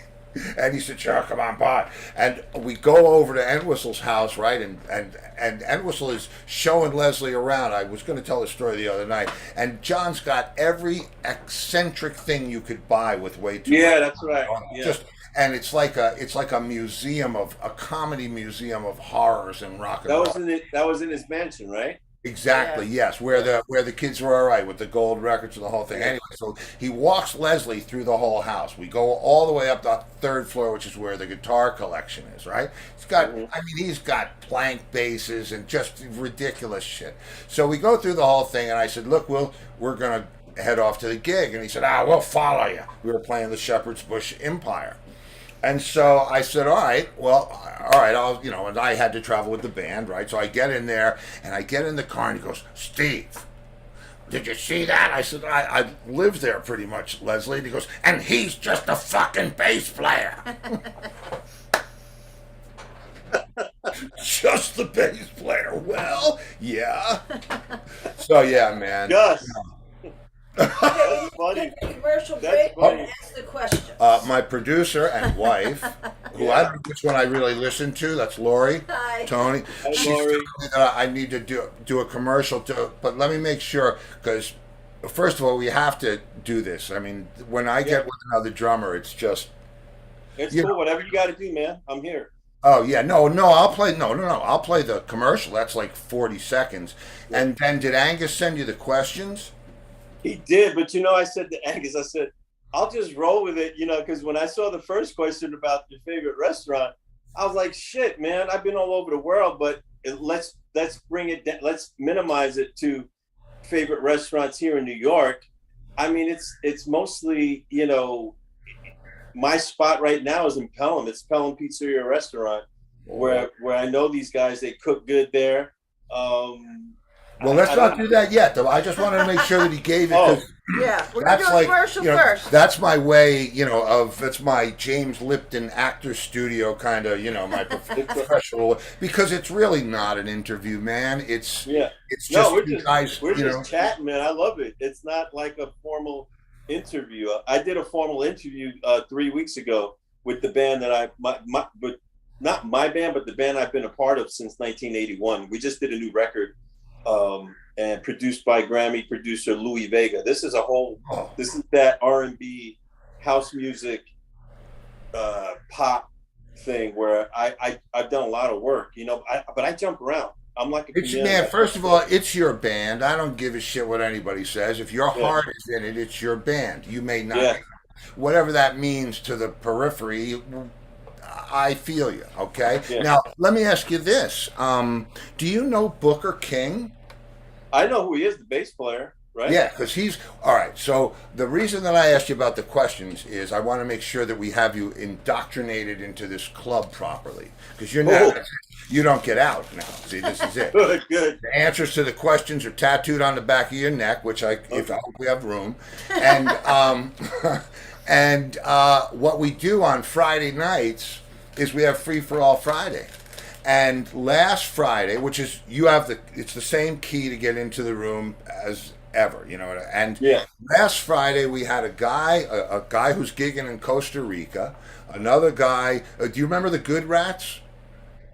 And he said, "Sure, come on by." And we go over to Entwistle's house, right? And Entwistle is showing Leslie around. I was going to tell the story the other night. And John's got every eccentric thing you could buy with way too Yeah, much that's right. on it. Yeah. And it's like a museum a comedy museum of horrors and rock and That roll. was in it. That was in his mansion, right? Exactly. Yeah. Yes, where the kids were all right with the gold records and the whole thing. Yeah. Anyway, so he walks Leslie through the whole house. We go all the way up the third floor, which is where the guitar collection is. Right? He's got. Mhm. I mean, he's got plank basses and just ridiculous shit. So we go through the whole thing, and I said, "Look, we're gonna head off to the gig," and he said, "We'll follow you." We were playing the Shepherd's Bush Empire. And so I said, all right, and I had to travel with the band, right? So I get in there, and I get in the car, and he goes, "Steve, did you see that?" I said, I lived there pretty much, Leslie. And he goes, "And he's just a fucking bass player." Just the bass player. Well, yeah. So, yeah, man. Gus. funny. Take a commercial That's break funny. and ask the questions. My producer and wife, who I don't know which one I really listen to, that's Lori, Hi. Tony. Hi, She's Lori. telling me that I need to do a commercial too, but let me make sure, because first of all, we have to do this. I mean, when I get with another drummer, it's just, It's you cool. know, Whatever you got to do, man. I'm here. oh yeah, no, I'll play, no, I'll play the commercial. That's like 40 seconds. And then did Angus send you the questions? He did, but I said to Angus, I said, I'll just roll with it, because when I saw the first question about your favorite restaurant, I was like, shit, man, I've been all over the world, but let's bring it down, let's minimize it to favorite restaurants here in New York. I mean, it's mostly, my spot right now is in Pelham. It's Pelham Pizzeria Restaurant, where I know these guys. They cook good there. Well, let's not do that yet, though. I just wanted to make sure that he gave it. Oh. Yeah, we're gonna do a commercial first. That's my way, that's my James Lipton actor studio kind of, my professional. Because it's really not an interview, man. It's just we're you just guys, we're just chatting, man. I love it. It's not like a formal interview. I did a formal interview 3 weeks ago with the band that but not my band, but the band I've been a part of since 1981. We just did a new record. And produced by Grammy producer Louis Vega. This is that R&B house music pop thing where I've done a lot of work, but I jump around. I'm like a chameleon. Man, first of all, it's your band. I don't give a shit what anybody says. If your heart is in it, it's your band. You may not, whatever that means to the periphery. I feel you. Okay. Yeah. Now let me ask you this: do you know Booker King? I know who he is, the bass player, right? Yeah, because he's all right. So the reason that I asked you about the questions is I want to make sure that we have you indoctrinated into this club properly, because you're not. You don't get out now. See, this is it. Good. The answers to the questions are tattooed on the back of your neck, which if I hope we have room, and what we do on Friday nights is we have Free for All Friday. And last Friday, which is it's the same key to get into the room as ever, and last Friday we had a guy who's gigging in Costa Rica, another guy, do you remember the Good Rats?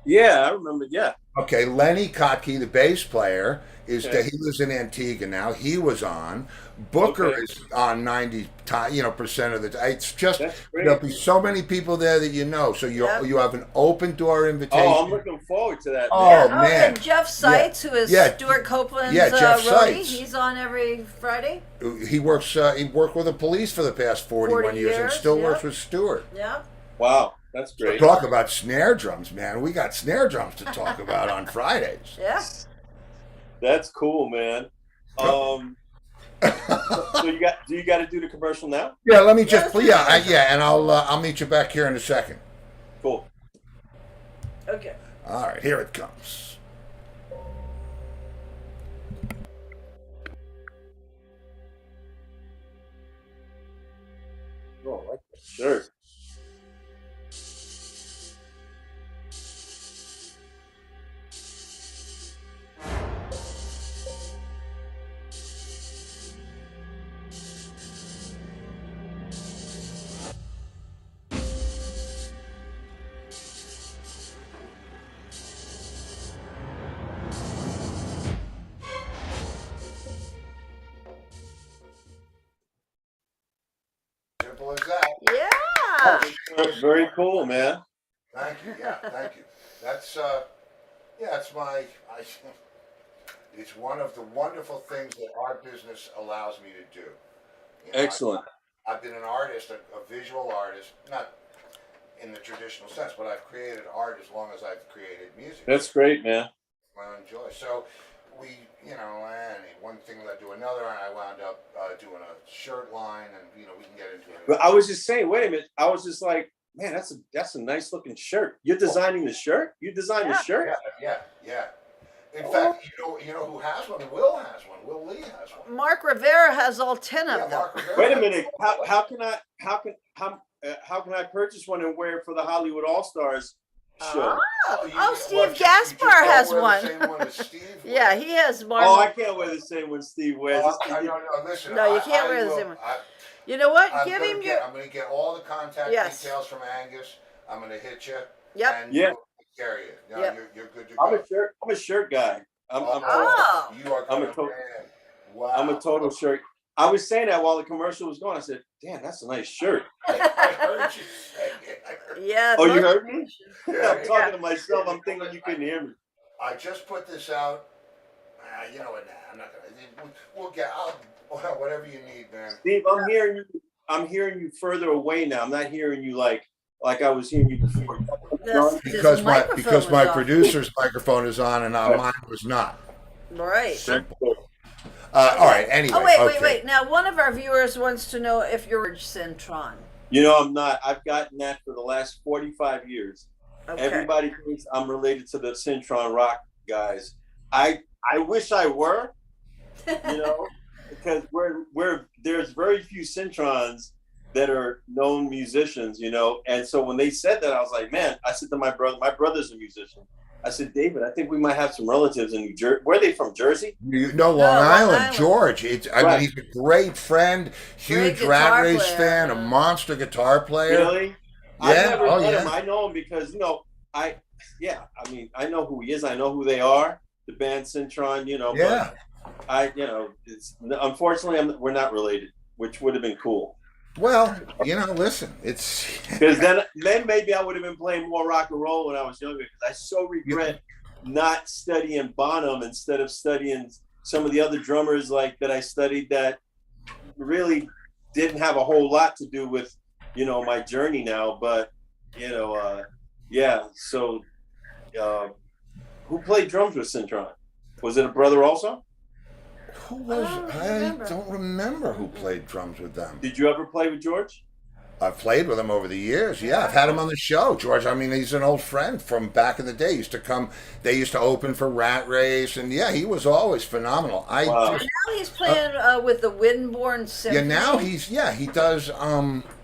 Yeah, I remember, yeah. Okay, Lenny Kotke, the bass player, he lives in Antigua now. He was on. Booker is on 90% of the time. It's just there'll be so many people there that you know. So you have an open door invitation. Oh, I'm looking forward to that. Oh man! And Jeff Seitz, who is Stuart Copeland's Jeff roadie, Seitz. He's on every Friday. He works. He worked with the Police for the past 41 years and still works with Stuart. Yeah. Wow. That's great. So talk about snare drums, man. We got snare drums to talk about on Fridays. Yeah. That's cool, man. So do you got to do the commercial now? Yeah, let me just and I'll meet you back here in a second. Cool. Okay. All right, here it comes. Oh, I like that shirt. Simple as that. Yeah. Very cool, man. Thank you. Yeah, thank you. That's it's it's one of the wonderful things that our business allows me to do. Excellent. I've been an artist, a visual artist, not in the traditional sense, but I've created art as long as I've created music. That's great, man. I enjoy. So we, and one thing led to another, and I wound up doing a shirt line, and we can get into it. But I was just saying, wait a minute. I was just like, man, that's a nice looking shirt. You're designing the shirt? You designed the shirt? Yeah. In fact, you know who has one? Will has one. Will Lee has one. Mark Rivera has all 10 of them. Wait a minute. How can I purchase one and wear it for the Hollywood All Stars show. Steve Gaspar has wear one. The same one as Steve. Yeah, he has Martin. Oh, I can't wear the same one Steve wears. No, listen. No, you can't wear the same one. You know what? I'm going to get all the contact details from Angus. I'm going to hit you. Yep. And Yeah. we'll carry it. No, Yep. You're good to go. I'm a shirt guy. You are I'm a Wow. I'm a total shirt. I was saying that while the commercial was going. I said, "Damn, that's a nice shirt." I heard you say it. Yeah. Oh, you heard me? Yeah. I'm talking to myself. I'm thinking you couldn't hear me. I just put this out. You know what? Nah, I'm not gonna. We'll get. Whatever you need, man. Steve, I'm hearing you further away now. I'm not hearing you like I was hearing you before. Because my producer's microphone is on and mine was not. Right. Simple. All right. Anyway. Oh wait. Now, one of our viewers wants to know if you're Centron. You know, I'm not. I've gotten that for the last 45 years. Okay. Everybody thinks I'm related to the Centron rock guys. I wish I were. You know, because there's very few Centrons that are known musicians, you know. And so when they said that, I was like, man, I said to my brother's a musician. I said, David, I think we might have some relatives in New Jersey. Where are they from, Jersey? No, Long Island, George. I mean, he's a great friend, huge Rat Race fan, a monster guitar player. Really? Yeah. I've never met him. I know him because, you know, I know who he is. I know who they are, the band Centron, you know. Yeah. But unfortunately, we're not related, which would have been cool. Well, you know, listen, it's because then maybe I would have been playing more rock and roll when I was younger. Because I so regret not studying Bonham instead of studying some of the other drummers like that I studied that really didn't have a whole lot to do with, you know, my journey now. But you know, So, who played drums with Centron? Was it a brother also? Who was? I don't remember who played drums with them. Did you ever play with George? I've played with him over the years. Yeah, I've had him on the show. George, I mean, he's an old friend from back in the day. He used to come. They used to open for Rat Race, and yeah, he was always phenomenal. Now he's playing with the Windborne Symphony. Yeah, now he does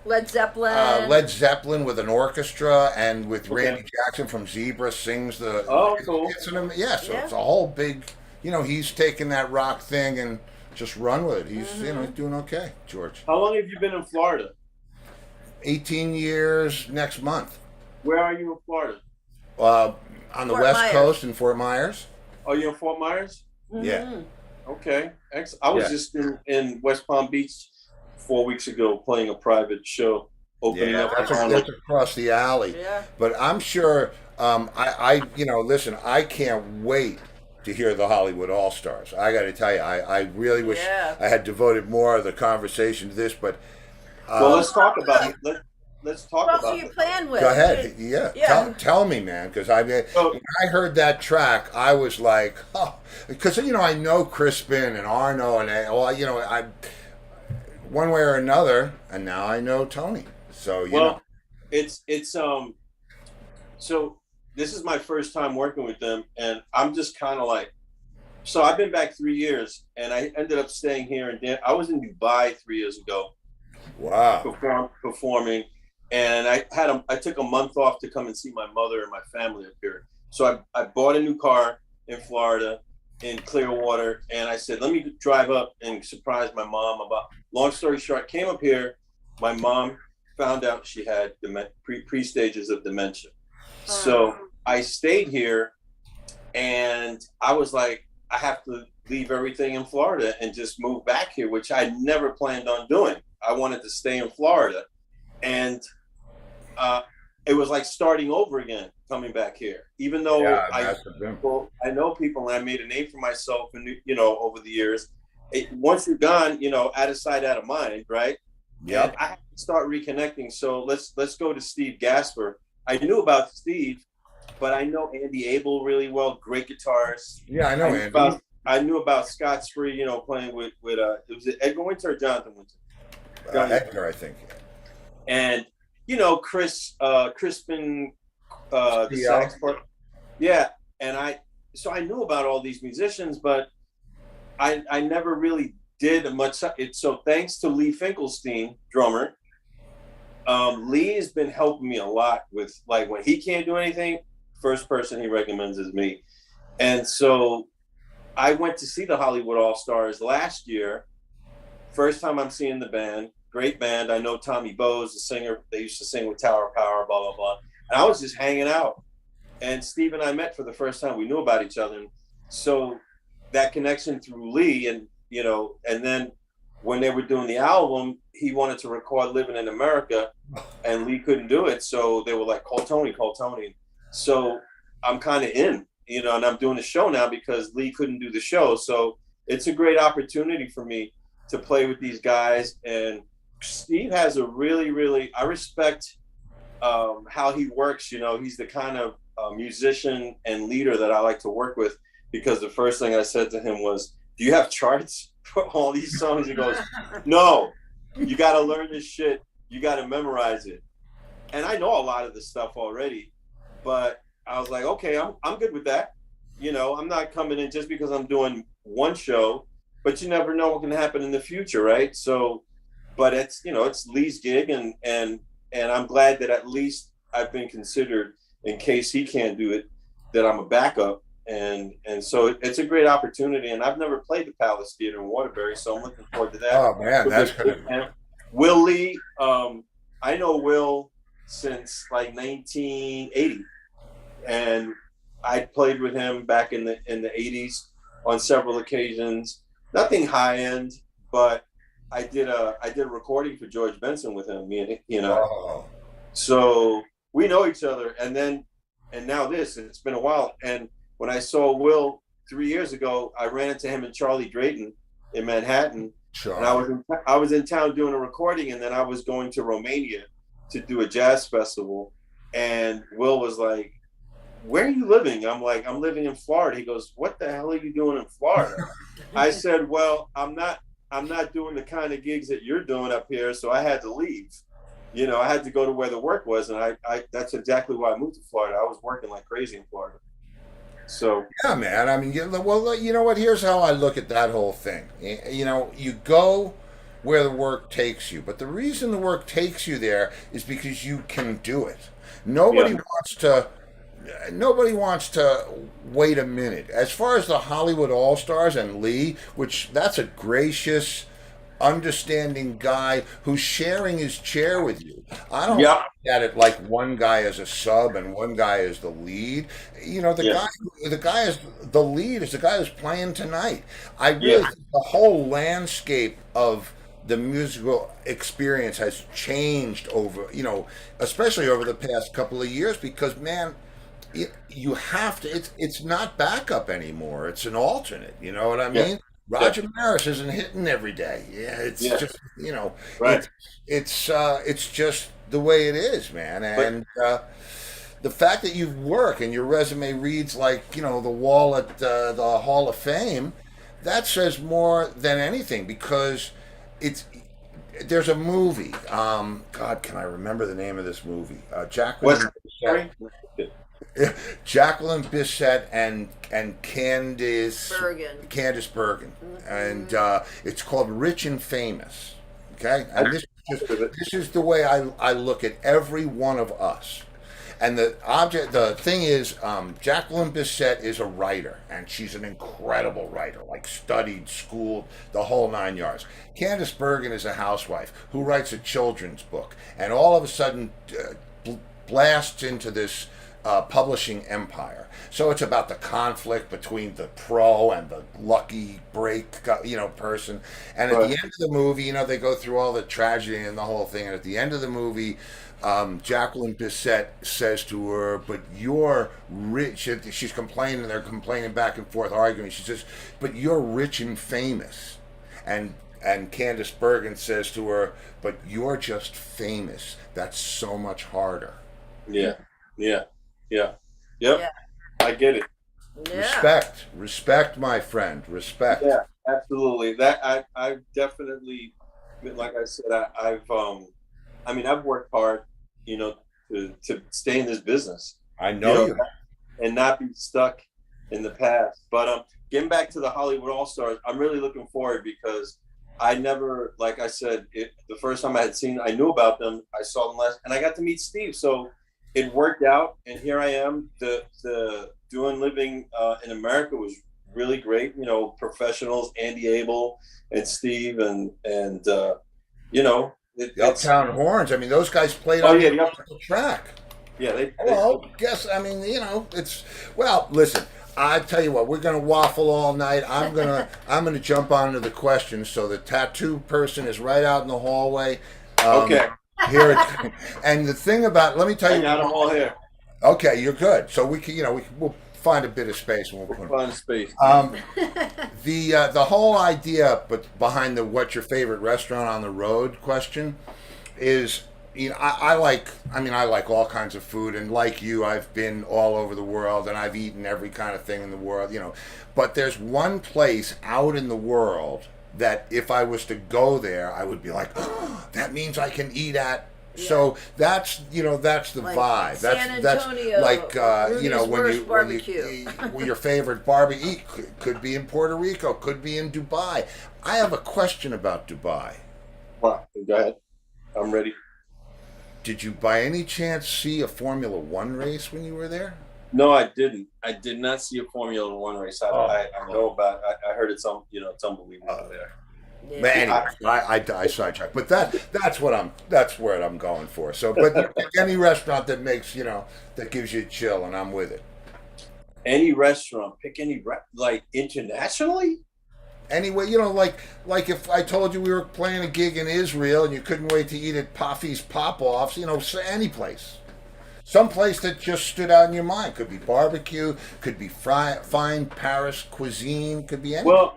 Led Zeppelin. Led Zeppelin with an orchestra, and with Randy Jackson from Zebra sings the. Oh, cool. It's a whole big. You know, he's taken that rock thing and just run with it. He's you know, he's doing okay, George. How long have you been in Florida? 18 years next month. Where are you in Florida? On the West Coast in Fort Myers. Oh, you're in Fort Myers? Mm-hmm. Yeah. Okay. I was just in West Palm Beach 4 weeks ago playing a private show, opening up. That's across the alley. Yeah. But I'm sure, listen, I can't wait to hear the Hollywood All-Stars. I got to tell you, I really wish I had devoted more of the conversation to this, but... well, let's talk about it. Let's talk about it. Who are you playing with? Go ahead. Yeah. Tell me, man, because when I heard that track, I was like, oh, because, you know, I know Crispin and Arno and, you know, I one way or another, and now I know Tony. So, you know. It's so this is my first time working with them, and I'm just kind of like, so I've been back 3 years, and I ended up staying here, and I was in Dubai 3 years ago. Wow. Performing, and I took a month off to come and see my mother and my family up here. So I bought a new car in Florida, in Clearwater, and I said, let me drive up and surprise my mom. Long story short, came up here. My mom found out she had pre-stages of dementia. So I stayed here, and I was like, I have to leave everything in Florida and just move back here, which I never planned on doing. I wanted to stay in Florida, and it was like starting over again, coming back here. Even though I know people, and I made a name for myself, and you know, over the years, once you're gone, you know, out of sight, out of mind, right? Yeah. I have to start reconnecting. So let's go to Steve Gaspar. I knew about Steve, but I know Andy Abel really well. Great guitarist. Yeah, I know Andy. I knew about Scott Spree, you know, playing with was it Edgar Winter or Jonathan Winter? Edgar, I think. And you know, Crispin, the sax part. Yeah, and I knew about all these musicians, but I never really did much. So thanks to Lee Finkelstein, drummer, Lee has been helping me a lot with, like, when he can't do anything, first person he recommends is me. And so I went to see the Hollywood All Stars last year. First time I'm seeing the band. Great band. I know Tommy Bowes, the singer. They used to sing with Tower Power, blah, blah, blah. And I was just hanging out. And Steve and I met for the first time. We knew about each other. And so that connection through Lee, and, you know, and then when they were doing the album, he wanted to record Living in America, and Lee couldn't do it. So they were like, call Tony, call Tony. So I'm kind of in, you know, and I'm doing the show now because Lee couldn't do the show. So it's a great opportunity for me to play with these guys. And Steve has a really, really, I respect how he works. You know, he's the kind of musician and leader that I like to work with, because the first thing I said to him was, do you have charts for all these songs? He goes, no, you got to learn this shit. You got to memorize it. And I know a lot of this stuff already, but I was like, okay, I'm good with that. You know, I'm not coming in just because I'm doing one show, but you never know what can happen in the future, right? So, but it's, you know, it's Lee's gig, and I'm glad that at least I've been considered in case he can't do it, that I'm a backup. And so it's a great opportunity, and I've never played the Palace Theater in Waterbury, so I'm looking forward to that. Oh man, that's good. Will Lee, I know Will since like 1980, and I played with him back in the 80s on several occasions. Nothing high end, but I did a recording for George Benson with him. Me and, you know, Oh. so we know each other. And now it's been a while. And when I saw Will 3 years ago, I ran into him and Charlie Drayton in Manhattan. Sure. And I was in town doing a recording, and then I was going to Romania to do a jazz festival. And Will was like, where are you living? I'm like, I'm living in Florida. He goes, what the hell are you doing in Florida? I said, well, I'm not doing the kind of gigs that you're doing up here, so I had to leave. You know, I had to go to where the work was, and I that's exactly why I moved to Florida. I was working like crazy in Florida. So Yeah, man. I mean, well, you know what? Here's how I look at that whole thing. You know, you go where the work takes you, but the reason the work takes you there is because you can do it. Nobody yeah, wants to. Nobody wants to wait a minute. As far as the Hollywood All Stars and Lee, which that's a gracious, understanding guy who's sharing his chair with you. I don't yeah, look at it like one guy is a sub and one guy is the lead. You know, yeah, the guy is the lead is the guy who's playing tonight. I really yeah, think the whole landscape of the musical experience has changed over, you know, especially over the past couple of years because man, you have to. It's not backup anymore. It's an alternate. You know what I yeah, mean? yeah, Roger Maris isn't hitting every day. Yeah, it's yeah. just you know, Right. it's just the way it is, man. But And the fact that you work and your resume reads like you know the wall at the Hall of Fame, that says more than anything because it's. There's a movie. God, can I remember the name of this movie? what's Jacqueline. the story? Jacqueline Bisset and Bergen. Candice Bergen, and Mm-hmm. it's called Rich and Famous. Okay, and I this is the way I look at every one of us. And the thing is, Jacqueline Bisset is a writer, and she's an incredible writer, like studied, schooled, the whole nine yards. Candice Bergen is a housewife who writes a children's book, and all of a sudden blasts into this publishing empire. So it's about the conflict between the pro and the lucky break, you know, person. And at the Right. end of the movie, you know, they go through all the tragedy and the whole thing. And at the end of the movie, Jacqueline Bisset says to her, "But you're rich." She's complaining. They're complaining back and forth, arguing. She says, "But you're rich and famous," and Candice Bergen says to her, "But you're just famous. That's so much harder." Yeah, yeah, yeah, yep. Yeah. I get it. Yeah. Respect, my friend, respect. Yeah, absolutely. That I definitely, like I said, I mean, I've worked hard, you know, to stay in this business, I you know know, you. and not be stuck in the past. But getting back to the Hollywood All Stars, I'm really looking forward because I never, like I said, the first time I knew about them. I saw them last, and I got to meet Steve. So it worked out, and here I am. The doing living in America was really great. You know, professionals, Andy Abel and Steve, and you know, The Uptown Horns. I mean, those guys played oh on yeah, the track. yeah, Well, guess I mean, it's well. Listen, I tell you what, we're gonna waffle all night. I'm gonna jump onto the questions. So the tattoo person is right out in the hallway. Um, okay. here, and the thing about, let me tell I you. got them all here. Okay, you're good. So we can, we'll find a bit of space and we'll put 'em. Fun space. The whole idea, but behind the what's your favorite restaurant on the road question is, I like all kinds of food, and like you, I've been all over the world and I've eaten every kind of thing in the world. But there's one place out in the world that if I was to go there, I would be like, oh, that means I can eat at. Yeah. So that's the Like vibe. San That's Antonio, like Rudy's Worst Barbecue. your favorite barbecue could be in Puerto Rico, could be in Dubai. I have a question about Dubai. Wow. Go ahead. I'm ready. Did you by any chance see a Formula One race when you were there? No, I didn't. I did not see a Formula One race. I know about. I heard it's it's unbelievable there. Yeah. But anyway, I sidetracked. But that's where I'm going for. So, but you pick any restaurant that makes that gives you a chill, and I'm with it. Any restaurant, pick any like internationally. Anyway, like if I told you we were playing a gig in Israel and you couldn't wait to eat at Puffy's Pop-Offs, so any place. Some place that just stood out in your mind. Could be barbecue, could be fine Paris cuisine, could be anything.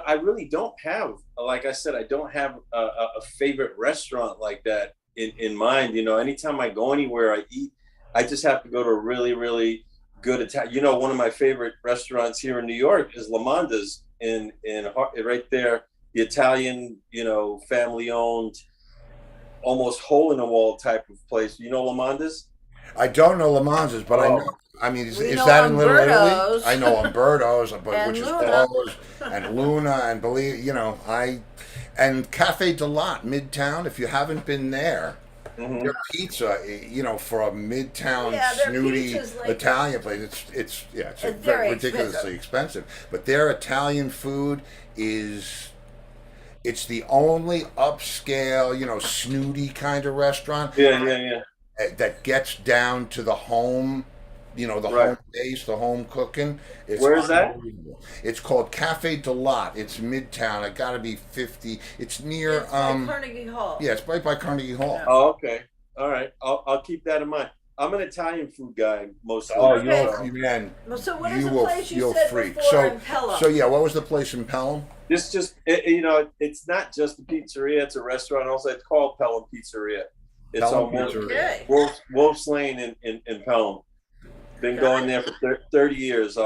I really don't have, like I said, I don't have a favorite restaurant like that in mind. Anytime I go anywhere, I eat. I just have to go to a really, really good Italian. One of my favorite restaurants here in New York is Lamanda's in right there. The Italian, family owned, almost hole in the wall type of place. Lamanda's? I don't know Lamanza's, but I know. I mean, is know that in Little Italy? Umberto's. I know Umberto's, but And which is Luna. closed, and Luna, and and Cafe de Lot Midtown. If you haven't been there, Mm-hmm. their pizza, for a Midtown Yeah, their snooty pizza's like- Italian place, it's It's very ridiculously expensive. But their Italian food is. It's the only upscale, snooty kind of restaurant Yeah. that gets down to the home, the Right. home base, the home cooking. It's Where is that? unbelievable. It's called Cafe de Lot. It's Midtown. It got to be 50. It's near It's by Carnegie Hall. yeah, it's right by Carnegie Hall. Yeah. Oh, okay. All right. I'll keep that in mind. I'm an Italian food guy mostly. Oh, Okay. man, Well, so what is you the will place you you'll said freak. before in Pelham? So yeah, what was the place in Pelham? This just, it's not just a pizzeria. It's a restaurant. Also, it's called Pelham Pizzeria. It's Pelham on Pizzeria. Okay. Wolf's Lane in Pelham. Been Got going it. there for 30 years.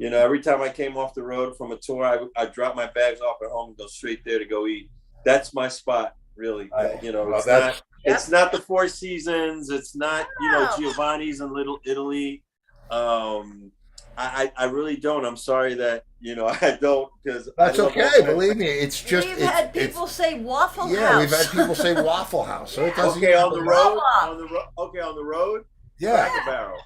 Every time I came off the road from a tour, I drop my bags off at home and go straight there to go eat. That's my spot, really. Well, It's that's- not. It's not the Four Seasons. It's not, No. Giovanni's in Little Italy. I really don't. I'm sorry that I don't, because That's okay. Believe me, it's just We've had people say Waffle House. we've had people say Waffle House. So it doesn't. Okay, on the road. Waffle. On the road. Okay, on the road. Yeah. Cracker Barrel.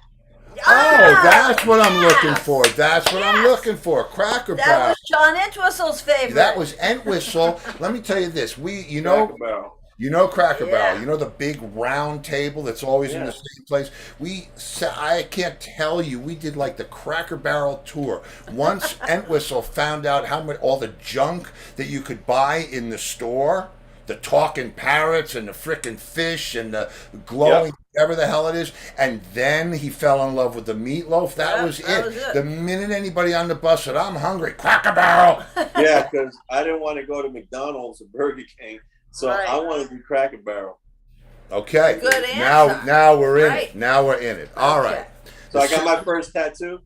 Oh, that's what I'm looking Yes. for. That's what I'm Yes. looking for. Cracker That Barrel. was John Entwistle's favorite. That was Entwistle. Let me tell you this. Cracker Barrel. Cracker Yeah. Barrel. You know the big round table that's always in the Yeah. same place. I can't tell you. We did like the Cracker Barrel tour. Once Entwistle found out how much all the junk that you could buy in the store, the talking parrots and the frickin' fish and the glowing whatever the hell it is, and then he fell in love with the meatloaf. That Yep, was that it. was it. The minute anybody on the bus said, "I'm hungry," Cracker Barrel. Yeah, because I didn't want to go to McDonald's or Burger King, so Right. I wanted to do Cracker Barrel. Okay. Good answer. Now we're in Right. it. Now we're in it. All Okay. right. So I got my first tattoo.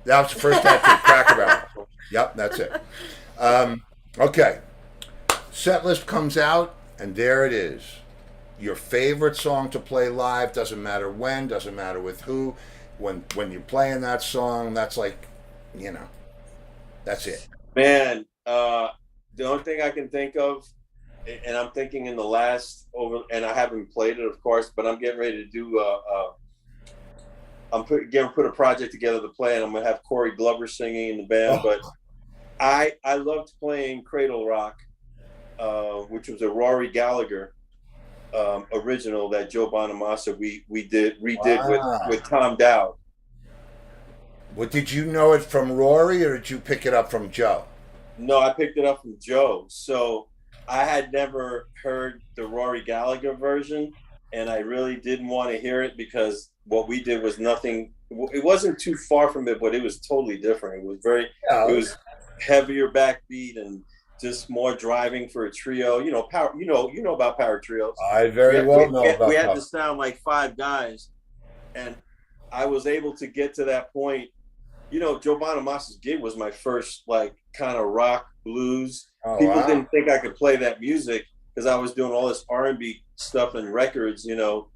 That was the first tattoo, Cracker Barrel. Yep, that's it. Okay. Set list comes out, and there it is. Your favorite song to play live, doesn't matter when, doesn't matter with who. When you're playing that song, that's like, that's it. Man, the only thing I can think of, and I'm thinking in the last over, and I haven't played it, of course, but I'm getting ready to do. Getting put a project together to play, and I'm gonna have Corey Glover singing in the band. But Oh, I loved playing Cradle Rock, which was a Rory Gallagher original that Joe Bonamassa we did redid wow. with Tom Dowd. What, did you know it from Rory or did you pick it up from Joe? No, I picked it up from Joe. So I had never heard the Rory Gallagher version, and I really didn't want to hear it because what we did was nothing. It wasn't too far from it, but it was totally different. It was very, it Yeah, was heavier backbeat and just more driving for a trio. You know, power. You know about power trios. I very well know We about had to that. sound like five guys, and I was able to get to that point. You know, Joe Bonamassa's gig was my first like kind of rock blues. Oh People wow. didn't think I could play that music because I was doing all this R&B stuff and records, you know.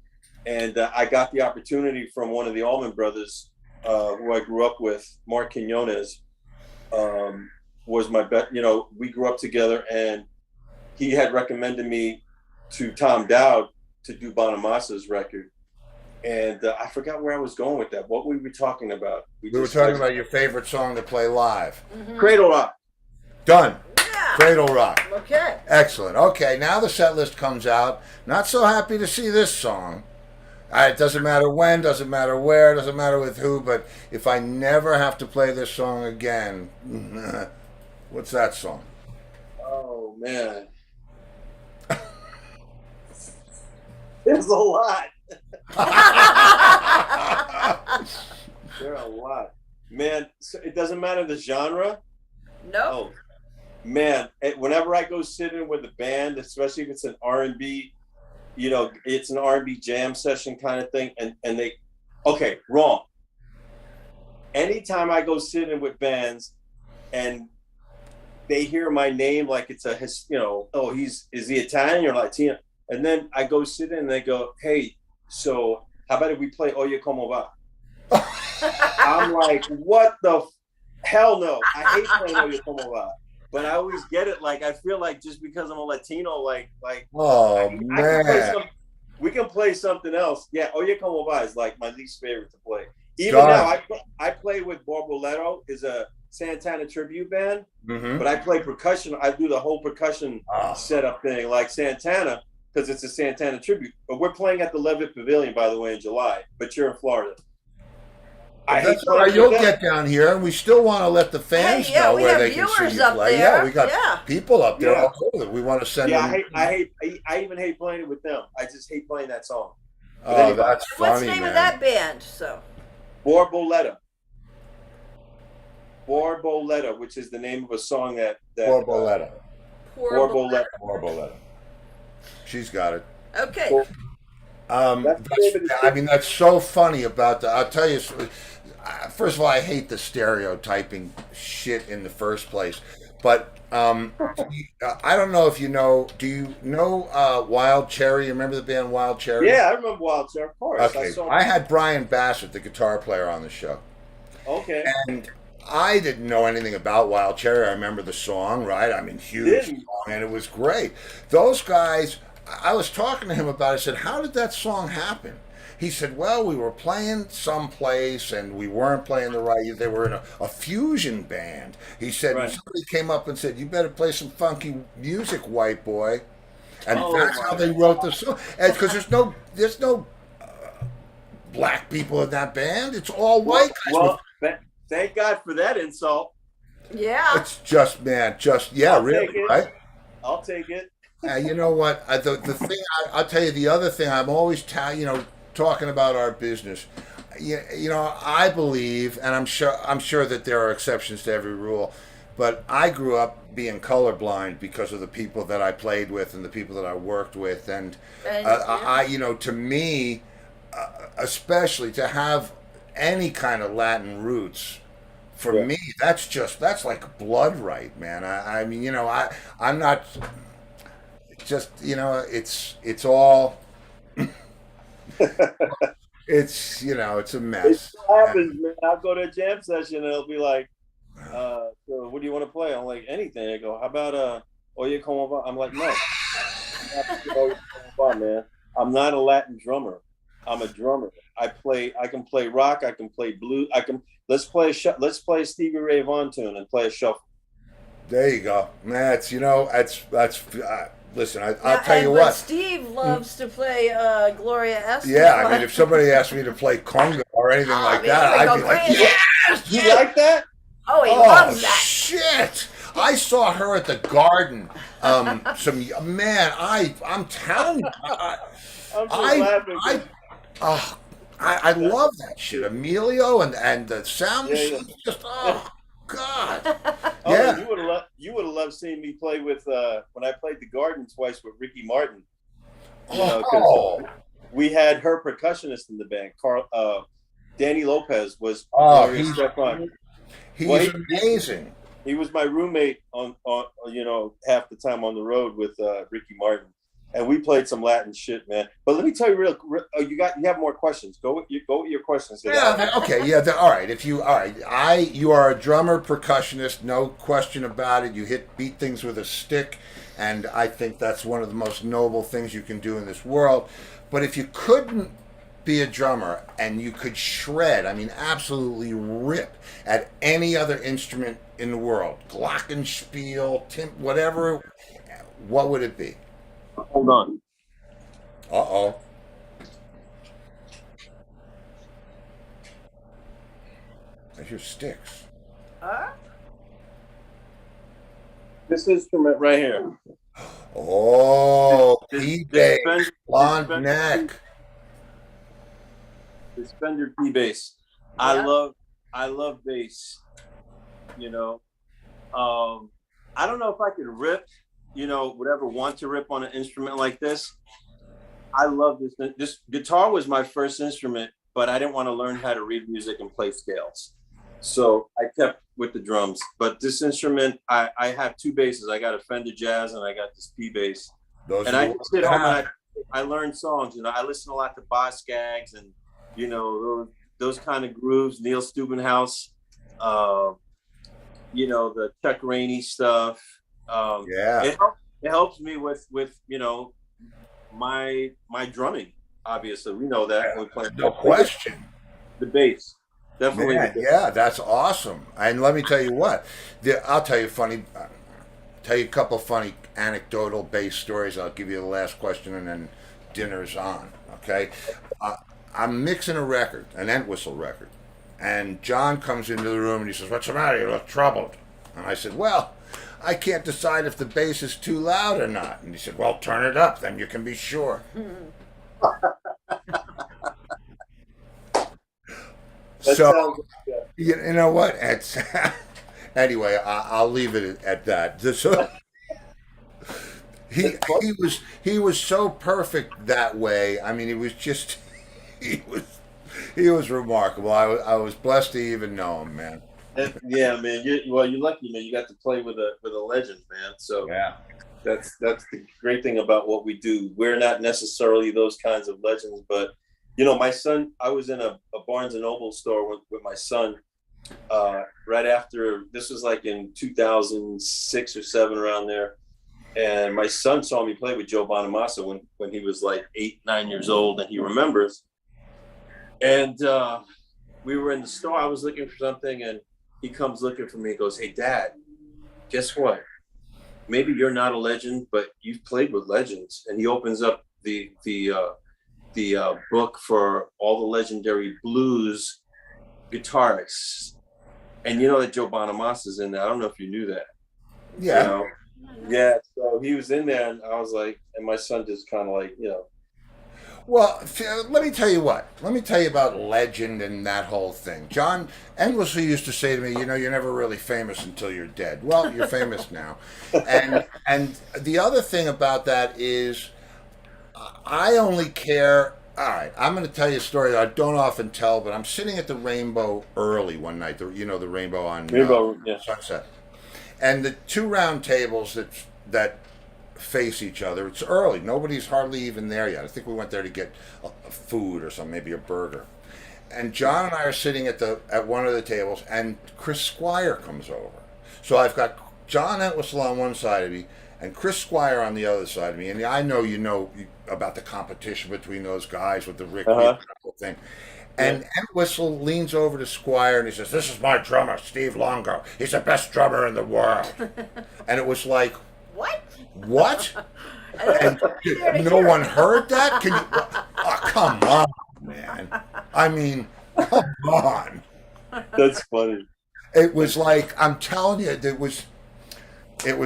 And I got the opportunity from one of the Allman Brothers, who I grew up with, Mark Quinones, um, was my best. You know, we grew up together, and he had recommended me to Tom Dowd to do Bonamassa's record. And I forgot where I was going with that. What were we talking about? We We were just talking about your favorite song to play live. Cradle Rock. Done. Yeah. Cradle Rock. Okay. Excellent. Okay, now the set list comes out. Not so happy to see this song. It doesn't matter when, doesn't matter where, doesn't matter with who, but if I never have to play this song again, what's that song? Oh man, there's a lot. There are a lot, man. So it doesn't matter the genre. Nope. Oh man, whenever I go sit in with a band, especially if it's an R&B, you know, it's an R&B jam session kind of thing, and they, okay, wrong. Anytime I go sit in with bands and they hear my name like it's a, you know, oh, is he Italian or Latino? And then I go sit in and they go, hey, so how about if we play Oye Como Va? I'm like, what the hell no. I hate playing Oye Como Va. But I always get it. Like, I feel like just because I'm a Latino, Oh I can play man. some, we can play something else. Yeah, Oye Como Va is like my least favorite to play. Even now, Done. I play with Borboleto, is a Santana tribute band, Mm-hmm. but I play percussion. I do the whole percussion Oh. setup thing like Santana because it's a Santana tribute. But we're playing at the Levitt Pavilion, by the way, in July. But you're in Florida. I hate That's all right. playing You'll with them. get down here, and we still want to let the fans Hey, yeah, know we where have they can see viewers you up play. there. Yeah, we got Yeah. people up there Yeah, all over. We want to send yeah. them. I even hate playing it with them. I just hate playing that song with Oh, anybody. that's What's the funny, name of man. that band? So. Borboleta, Borboleta, which is the name of a song Borboleta. Horrible. Borboleta. Borboleta. She's got it. Okay. That's the name of the I shit. mean, that's so funny about the. I'll tell you. First of all, I hate the stereotyping shit in the first place. But I don't know if you know. Do you know Wild Cherry? You remember the band Wild Cherry? Yeah, I remember Wild Cherry. Of course, I Okay, saw. I had Brian Bassett, the guitar player, on the show, Okay, and I didn't know anything about Wild Cherry. I remember the song, right? I mean, huge didn't. song, and it was great. Those guys, I was talking to him about it. I said, how did that song happen? He said, well, we were playing someplace and we weren't playing the right. They were in a fusion band. He said, and Right. somebody came up and said, you better play some funky music, white boy. And Oh that's how my. they wrote the song. Because there's no black people in that band. It's all white guys. Thank God for that insult. Yeah. It's just, man, just, yeah, I'll really, take it. right? I'll take it. You know what? The thing I'll tell you, the other thing I'm always talking about our business. I believe, and I'm sure that there are exceptions to every rule, but I grew up being colorblind because of the people that I played with and the people that I worked with, and And, to me, especially to have any kind of Latin roots. For Yeah. me, that's like blood right, man. I mean, I'm not just it's all it's a It mess. still happens, man. I'll go to a jam session and it'll be like, so what do you want to play? I'm like, anything. I go, how about Oye, como va? I'm like, no. Oye, como va, man. I'm not a Latin drummer. I'm a drummer. I can play rock. I can play blues. Let's play a Stevie Ray Vaughan tune and play a shuffle. There you go. That's listen. I'll Now, tell you but what. Steve loves to play Gloria Estefan. Yeah, I mean, if somebody asked me to play conga or anything like mean, that, we I'd go be like, crazy. yes, You like that? Oh, he oh loves that. shit! I saw her at the Garden. I'm telling you, I'm just I, laughing. I, oh, I love that shit. Emilio and the sound Yeah, yeah. machine, just oh god, Oh, yeah. you would have loved seeing me play with when I played the Garden twice with Ricky Martin. You know, because Oh, we had her percussionist in the band. Danny Lopez was oh, Gloria Estefan. he's Well, amazing. he was my roommate on half the time on the road with Ricky Martin, and we played some Latin shit, man. But let me tell you, you have more questions. Go with your questions. Yeah. Okay. Yeah. All right. All right. You are a drummer, percussionist, no question about it. You beat things with a stick, and I think that's one of the most noble things you can do in this world. But if you couldn't be a drummer and you could shred, I mean, absolutely rip at any other instrument in the world, glockenspiel, whatever, what would it be? Hold on. Uh oh. There's your sticks. Huh? This instrument right here. Oh, This P-bass, blonde neck. This Fender P bass. Yeah. I love bass. You know, I don't know if I could rip. Would ever want to rip on an instrument like this. I love this. This guitar was my first instrument, but I didn't want to learn how to read music and play scales. So I kept with the drums. But this instrument, I have two basses. I got a Fender Jazz and I got this P bass. Those And are I the just ones sit to home have. and I learn songs. I listen a lot to Boz Scaggs and those kind of grooves. Neil Steubenhouse, the Chuck Rainey stuff. Yeah. It helps me with my drumming. Obviously, we know that when we play No question. the bass. Definitely. Man, yeah, that's awesome. And let me tell you what, I'll tell you tell you a couple funny anecdotal based stories. I'll give you the last question and then dinner's on. Okay, I'm mixing a record, an Entwistle record, and John comes into the room and he says, "What's the matter? You look troubled." And I said, "Well, I can't decide if the bass is too loud or not." And he said, "Well, turn it up, then you can be sure." That So sounds you know what? It's anyway. I'll leave it at that. So he was so perfect that way. I mean, it was just he was he was remarkable. I was blessed to even know him, man. yeah, man. You're lucky, man. You got to play with a legend, man. So Yeah. that's the great thing about what we do. We're not necessarily those kinds of legends, but my son. I was in a Barnes and Noble store with my son right after. This was like in 2006 or seven, around there. And my son saw me play with Joe Bonamassa when he was like 8, 9 years old, and he remembers. And we were in the store. I was looking for something, and he comes looking for me. He goes, "Hey, Dad, guess what? Maybe you're not a legend, but you've played with legends." And he opens up the book for all the legendary blues guitarists. And you know that Joe Bonamassa's in there. I don't know if you knew that. Yeah. You know? Yeah. So he was in there, and I was like, and my son just kind of like, Well, let me tell you what. Let me tell you about legend and that whole thing. John endlessly used to say to me, "You're never really famous until you're dead." Well, you're famous now, and the other thing about that is, I only care. All right, I'm going to tell you a story that I don't often tell, but I'm sitting at the Rainbow early one night. The Rainbow on yeah. Sunset, and the two round tables that face each other. It's early. Nobody's hardly even there yet. I think we went there to get food or something, maybe a burger. And John and I are sitting at one of the tables, and Chris Squire comes over. So I've got John Entwistle on one side of me and Chris Squire on the other side of me. And I know you know about the competition between those guys with the Rick Uh huh. Rubin thing. Yeah. And Entwistle leans over to Squire and he says, "This is my drummer, Steve Longo. He's the best drummer in the world." And it was like, What? what? And there's And nobody there to no hear one it. heard that? Can you? Oh, come on, man. I mean, come on. That's funny. It was That's like, I'm telling you, it was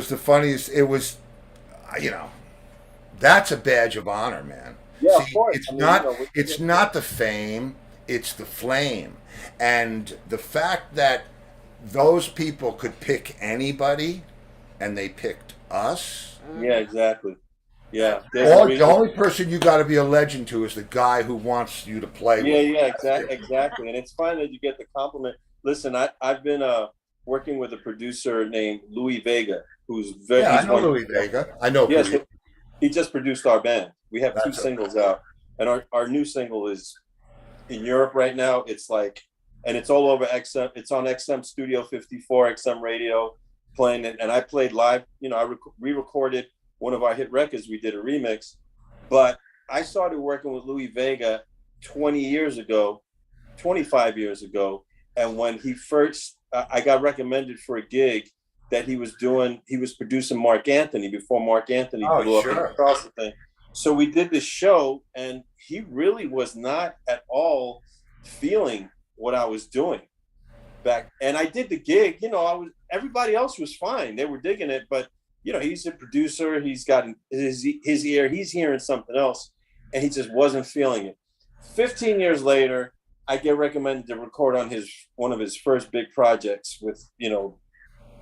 the funniest. It was, you know, that's a badge of honor, man. yeah, of See, course. I mean, you know, it's not the fame, it's the flame. And the fact that those people could pick anybody and they picked us. yeah, exactly. Yeah, there's a All, the reason. only person you got to be a legend to is the guy who wants you to play Yeah, with. yeah, exactly. And it's fine that you get the compliment. Listen, I've been working with a producer named Louis Vega, who's very Yeah, I he's know one. Louis Vega. I know Yes, Louis. he just produced our band. We have two That's a, singles out, and our new single is in Europe right now. It's like, and it's all over XM. It's on XM Studio 54, XM Radio, playing it. And I played live. You know, I re-recorded one of our hit records. We did a remix, but I started working with Louis Vega 20 years ago, 25 years ago, and when he first, I got recommended for a gig that he was doing. He was producing Mark Anthony before Mark Anthony oh, blew up in the sure. Charleston thing. So we did this show, and he really was not at all feeling what I was doing back. And I did the gig. You know, I was everybody else was fine; they were digging it. But you know, he's a producer. He's got his ear. He's hearing something else, and he just wasn't feeling it. 15 years later, I get recommended to record on his one of his first big projects with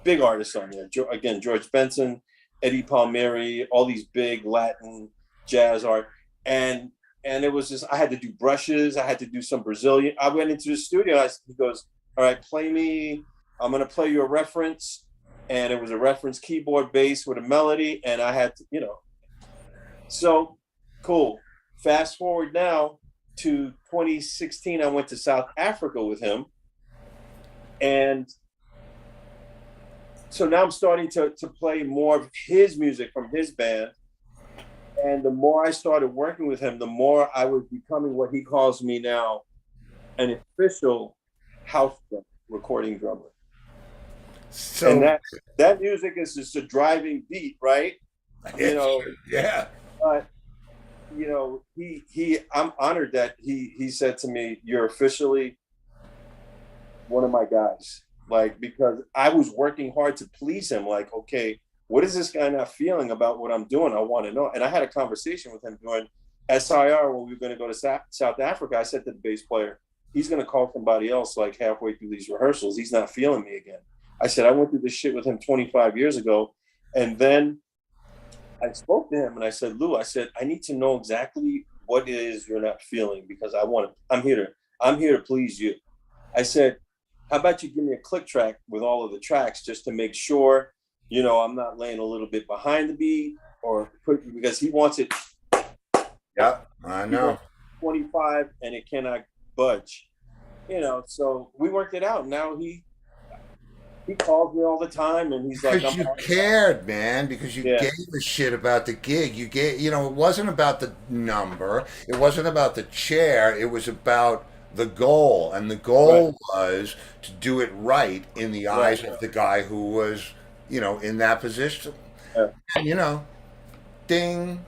big artists on there. Again, George Benson, Eddie Palmieri, all these big Latin jazz art, and it was just I had to do brushes. I had to do some Brazilian. I went into the studio. He goes, "All right, play me. I'm gonna play you a reference." And it was a reference keyboard bass with a melody, and I had to, so cool. Fast forward now to 2016, I went to South Africa with him, and so now I'm starting to play more of his music from his band. And the more I started working with him, the more I was becoming what he calls me now, an official house recording drummer. And So, that music is just a driving beat, right? You know, yeah. but I'm honored that he said to me, "You're officially one of my guys." Like, because I was working hard to please him. Like, okay, what is this guy not feeling about what I'm doing? I want to know. And I had a conversation with him during SIR when we were going to go to South Africa. I said to the bass player, he's going to call somebody else like halfway through these rehearsals. He's not feeling me again. I said, I went through this shit with him 25 years ago. And then I spoke to him and I said, Lou, I said, I need to know exactly what it is you're not feeling because I'm here to please you. I said, how about you give me a click track with all of the tracks just to make sure, I'm not laying a little bit behind the beat because he wants it. Yeah, I know. 25 and it cannot budge, so we worked it out. Now he calls me all the time and he's like, Because you cared, man. Because you gave a shit about the gig. You gave, it wasn't about the number. It wasn't about the chair. It was about the goal, and the goal was to do it right in the eyes of the guy who was, in that position. Yeah. And, ding.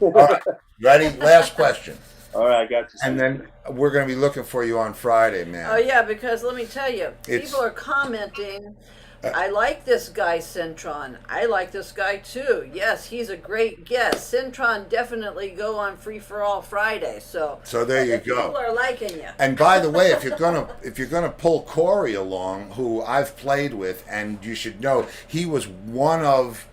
All right, ready? Last question. All right, I got you. And then we're going to be looking for you on Friday, man. Oh yeah, because let me tell you, It's- people are commenting. I like this guy, Centron. I like this guy too. Yes, he's a great guest. Centron definitely go on Free for All Friday. So there you go. People are liking you. And by the way, if you're gonna pull Corey along, who I've played with, and you should know, he was one of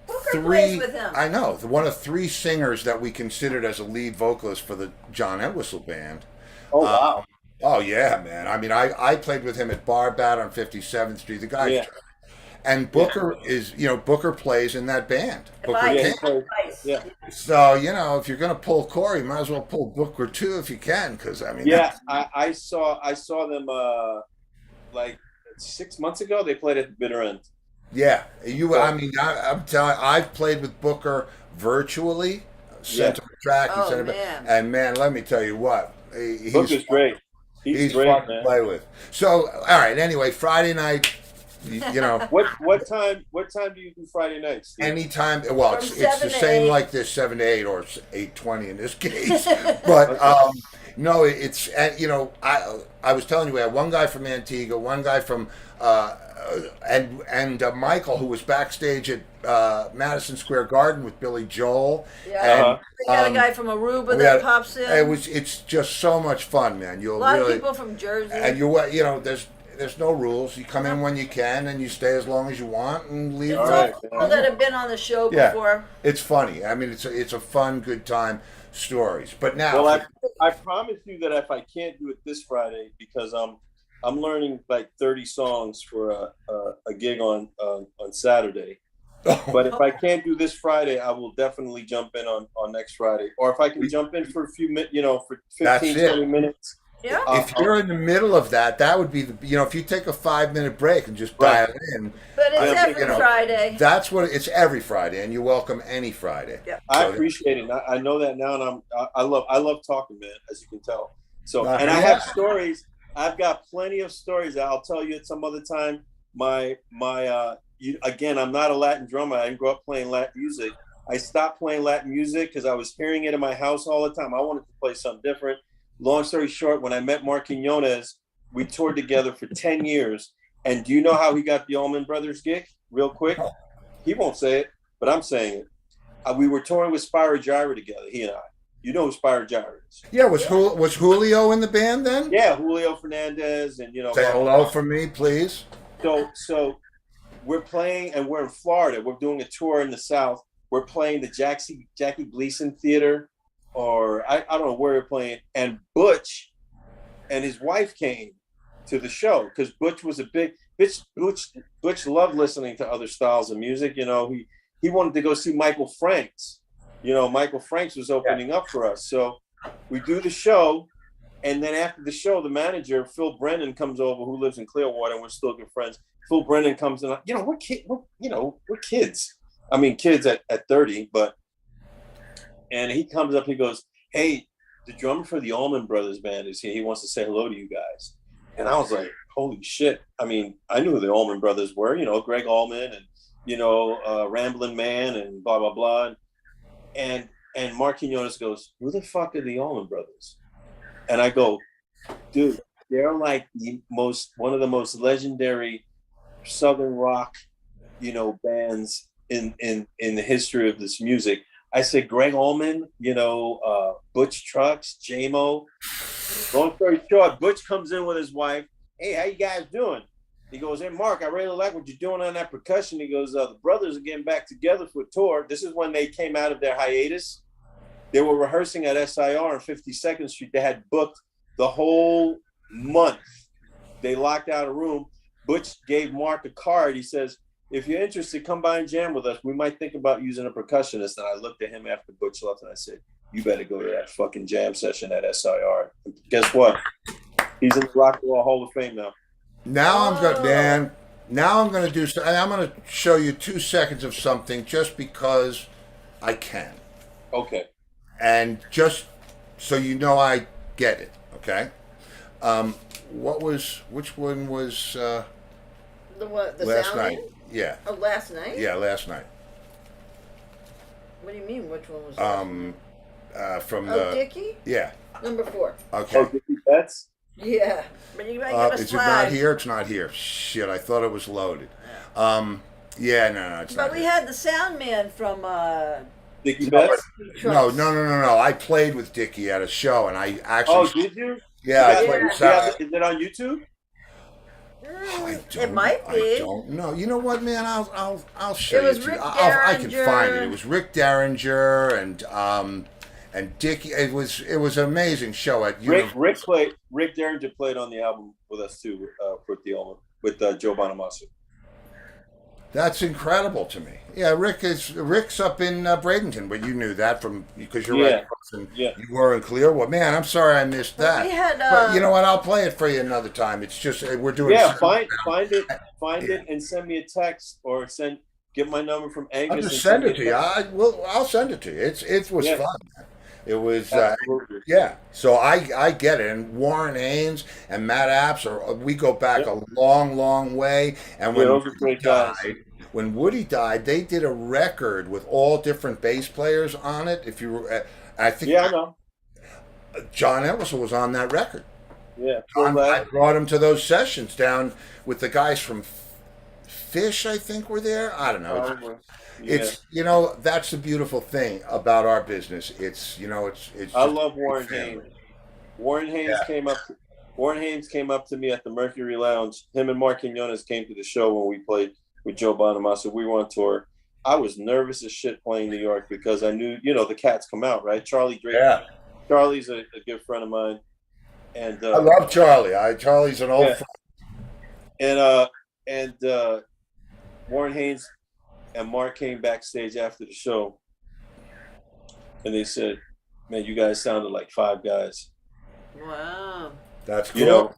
Booker plays with him. I know, one of three singers that we considered as a lead vocalist for the John Entwistle band. Oh wow. Oh yeah, man. I mean, I played with him at Bar Bat on 57th Street. The guy, and Booker is, Booker plays in that band. Booker King. Yeah. So if you're gonna pull Corey, you might as well pull Booker too if you can, because I mean. Yeah, I saw them like 6 months ago. They played at the Bitter End. Yeah, I So mean, I'm telling. I've played with Booker virtually, yeah, sent him a track, he Oh sent him, man. and man, let me tell you what, Book he's is fun. great. He's He's great, fun to man. play with. So, all right. Anyway, Friday night, you know, What time do you do Friday night, Steve? anytime. Well, From it's the seven to same eight. like this, 7 to 8 or 8:20 in this case. But Okay. no, it's I was telling you we had one guy from Antigua, one guy from and Michael who was backstage at Madison Square Garden with Billy Joel, Yeah. Uh and huh. We got a guy from Aruba we that had pops in. it's just so much fun, man. A You'll lot of really people from and Jersey. there's no rules. You come in when you can, and you stay as long as you want, and leave. All It's all right, people man. that have been on the show Yeah, before. it's funny. I mean, it's a fun, good time stories. But now, Well, for, I promise you that if I can't do it this Friday because I'm learning like 30 songs for a gig on Saturday. But if I can't do this Friday, I will definitely jump in on next Friday. Or if I can jump in for a few minutes, for that's 15, it. 20 minutes. Yeah. If you're in the middle of that, that would be if you take a 5 minute break and just Right. dial in. But it's Yeah, every Friday. That's what it's every Friday, and you're welcome any Friday. Yeah. I So, appreciate it. I know that now, and I love talking, man, as you can tell. So, and I yeah. have stories. I've got plenty of stories that I'll tell you at some other time. Again, I'm not a Latin drummer. I didn't grow up playing Latin music. I stopped playing Latin music because I was hearing it in my house all the time. I wanted to play something different. Long story short, when I met Mark Quinones, we toured together for 10 years. And do you know how he got the Allman Brothers gig? Real quick. He won't say it, but I'm saying it. We were touring with Spyro Gyra together, he and I. You know who Spyro Gyra is? Yeah, was Julio in the band then? Yeah, Julio Fernandez, and Say blah blah hello blah. for me, please. So we're playing, and we're in Florida. We're doing a tour in the South. We're playing the Jackie Gleason Theater, or I don't know where we're playing. And Butch and his wife came to the show because Butch was a big Butch loved listening to other styles of music. He wanted to go see Michael Franks. Michael Franks was opening up for us. So we do the show, and then after the show, the manager Phil Brennan comes over, who lives in Clearwater, and we're still good friends. Phil Brennan comes in. We're kids. I mean, kids at 30, and he comes up. He goes, "Hey, the drummer for the Allman Brothers band is here. He wants to say hello to you guys." And I was like, "Holy shit!" I mean, I knew who the Allman Brothers were. Greg Allman and Ramblin' Man and blah blah blah. And Mark Quinones goes, "Who the fuck are the Allman Brothers?" And I go, "Dude, they're like one of the most legendary Southern rock, bands in the history of this music." I said, Greg Allman, Butch Trucks, J-Mo. Long story short, Butch comes in with his wife. "Hey, how you guys doing?" He goes, "Hey, Mark, I really like what you're doing on that percussion." He goes, "The brothers are getting back together for a tour." This is when they came out of their hiatus. They were rehearsing at SIR on 52nd Street. They had booked the whole month. They locked out a room. Butch gave Mark a card. He says, "If you're interested, come by and jam with us. We might think about using a percussionist." And I looked at him after Butch left and I said, "You better go to that fucking jam session at SIR." And guess what? He's in the Rock and Roll Hall of Fame now. Now I'm going, Oh. Dan. Now I'm going to do. I'm going to show you 2 seconds of something just because I can, Okay. and just so you know I get it. Okay. Which one was The what? The last sound night? in? Yeah. Oh, last night? Yeah, last night. What do you mean? Which one was From that? Oh, the Dickie? yeah. Number 4. Okay. Oh, Dickie Betts? Yeah. But you might get a Is it not swag. here? It's not here. Shit, I thought it was loaded. Yeah, no, it's But not we here. had the sound man from Dickie Betts? No. I played with Dickie at a show, and I actually. Oh, did you? Yeah, I You played got- with you have Sarah. it- Is it on YouTube? It might be. I don't know. You know what, man? I'll show It was you. Rick I can find it. Derringer. It was Rick Derringer and Dickie. It was an amazing show at Rick Derringer played on the album with us too, with the Allman, with Joe Bonamassa. That's incredible to me. Yeah, Rick's up in Bradenton, but you knew that from because you're right Yeah, across and yeah, you were in Clearwater. Man, I'm sorry I missed But that. we had But you know what? I'll play it for you another time. It's just we're doing yeah. sound Find now. it, and send me a text or get my number from I'll Angus just and send send me it a to you. text. I'll send it to you. It was Yeah, fun. It was absolutely. yeah. So I get it. And Warren Haynes and Matt Apps are we go back Yep. a long way. And Yeah, those are great guys. When Woody died, they did a record with all different bass players on it. If you, I think Yeah, I know. John Ellison was on that record. Yeah, Phil I Lev. brought him to those sessions down with the guys from Fish. I think were there. I don't know. Probably. Yeah, It's that's the beautiful thing about our business. It's I just love a big Warren family. Haynes. Warren Haynes Yeah. came up. Warren Haynes came up to me at the Mercury Lounge. Him and Mark Quinones came to the show when we played with Joe Bonamassa. We were on tour. I was nervous as shit playing New York because I knew, the cats come out, right? Charlie Drake. Yeah. Charlie's a good friend of mine, and I love Charlie. Charlie's an old yeah, friend. and Warren Haynes and Mark came backstage after the show, and they said, "Man, you guys sounded like five guys. wow. That's You cool. know,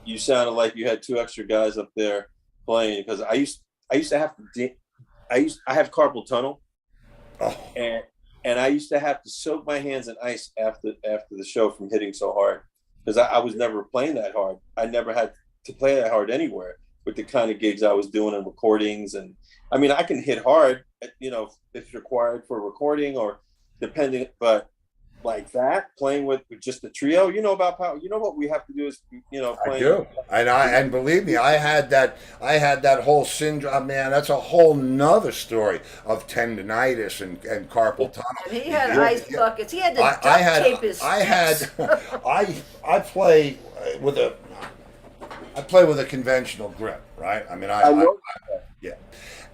you sounded like you had two extra guys up there playing." Because I used to have to, I have carpal tunnel, Oh, and I used to have to soak my hands in ice after the show from hitting so hard because I was never playing that hard. I never had to play that hard anywhere with the kind of gigs I was doing and recordings. And I mean, I can hit hard, if required for recording or depending, but like that, playing with just the trio, about power. You know what we have to do is, I playing. do. And believe me, I had that whole syndrome. Man, that's a whole nother story of tendonitis and carpal tunnel. And he had You- ice you- buckets. He had to duct I had tape his I had sticks. I play with a conventional grip, right? I mean, I know. yeah,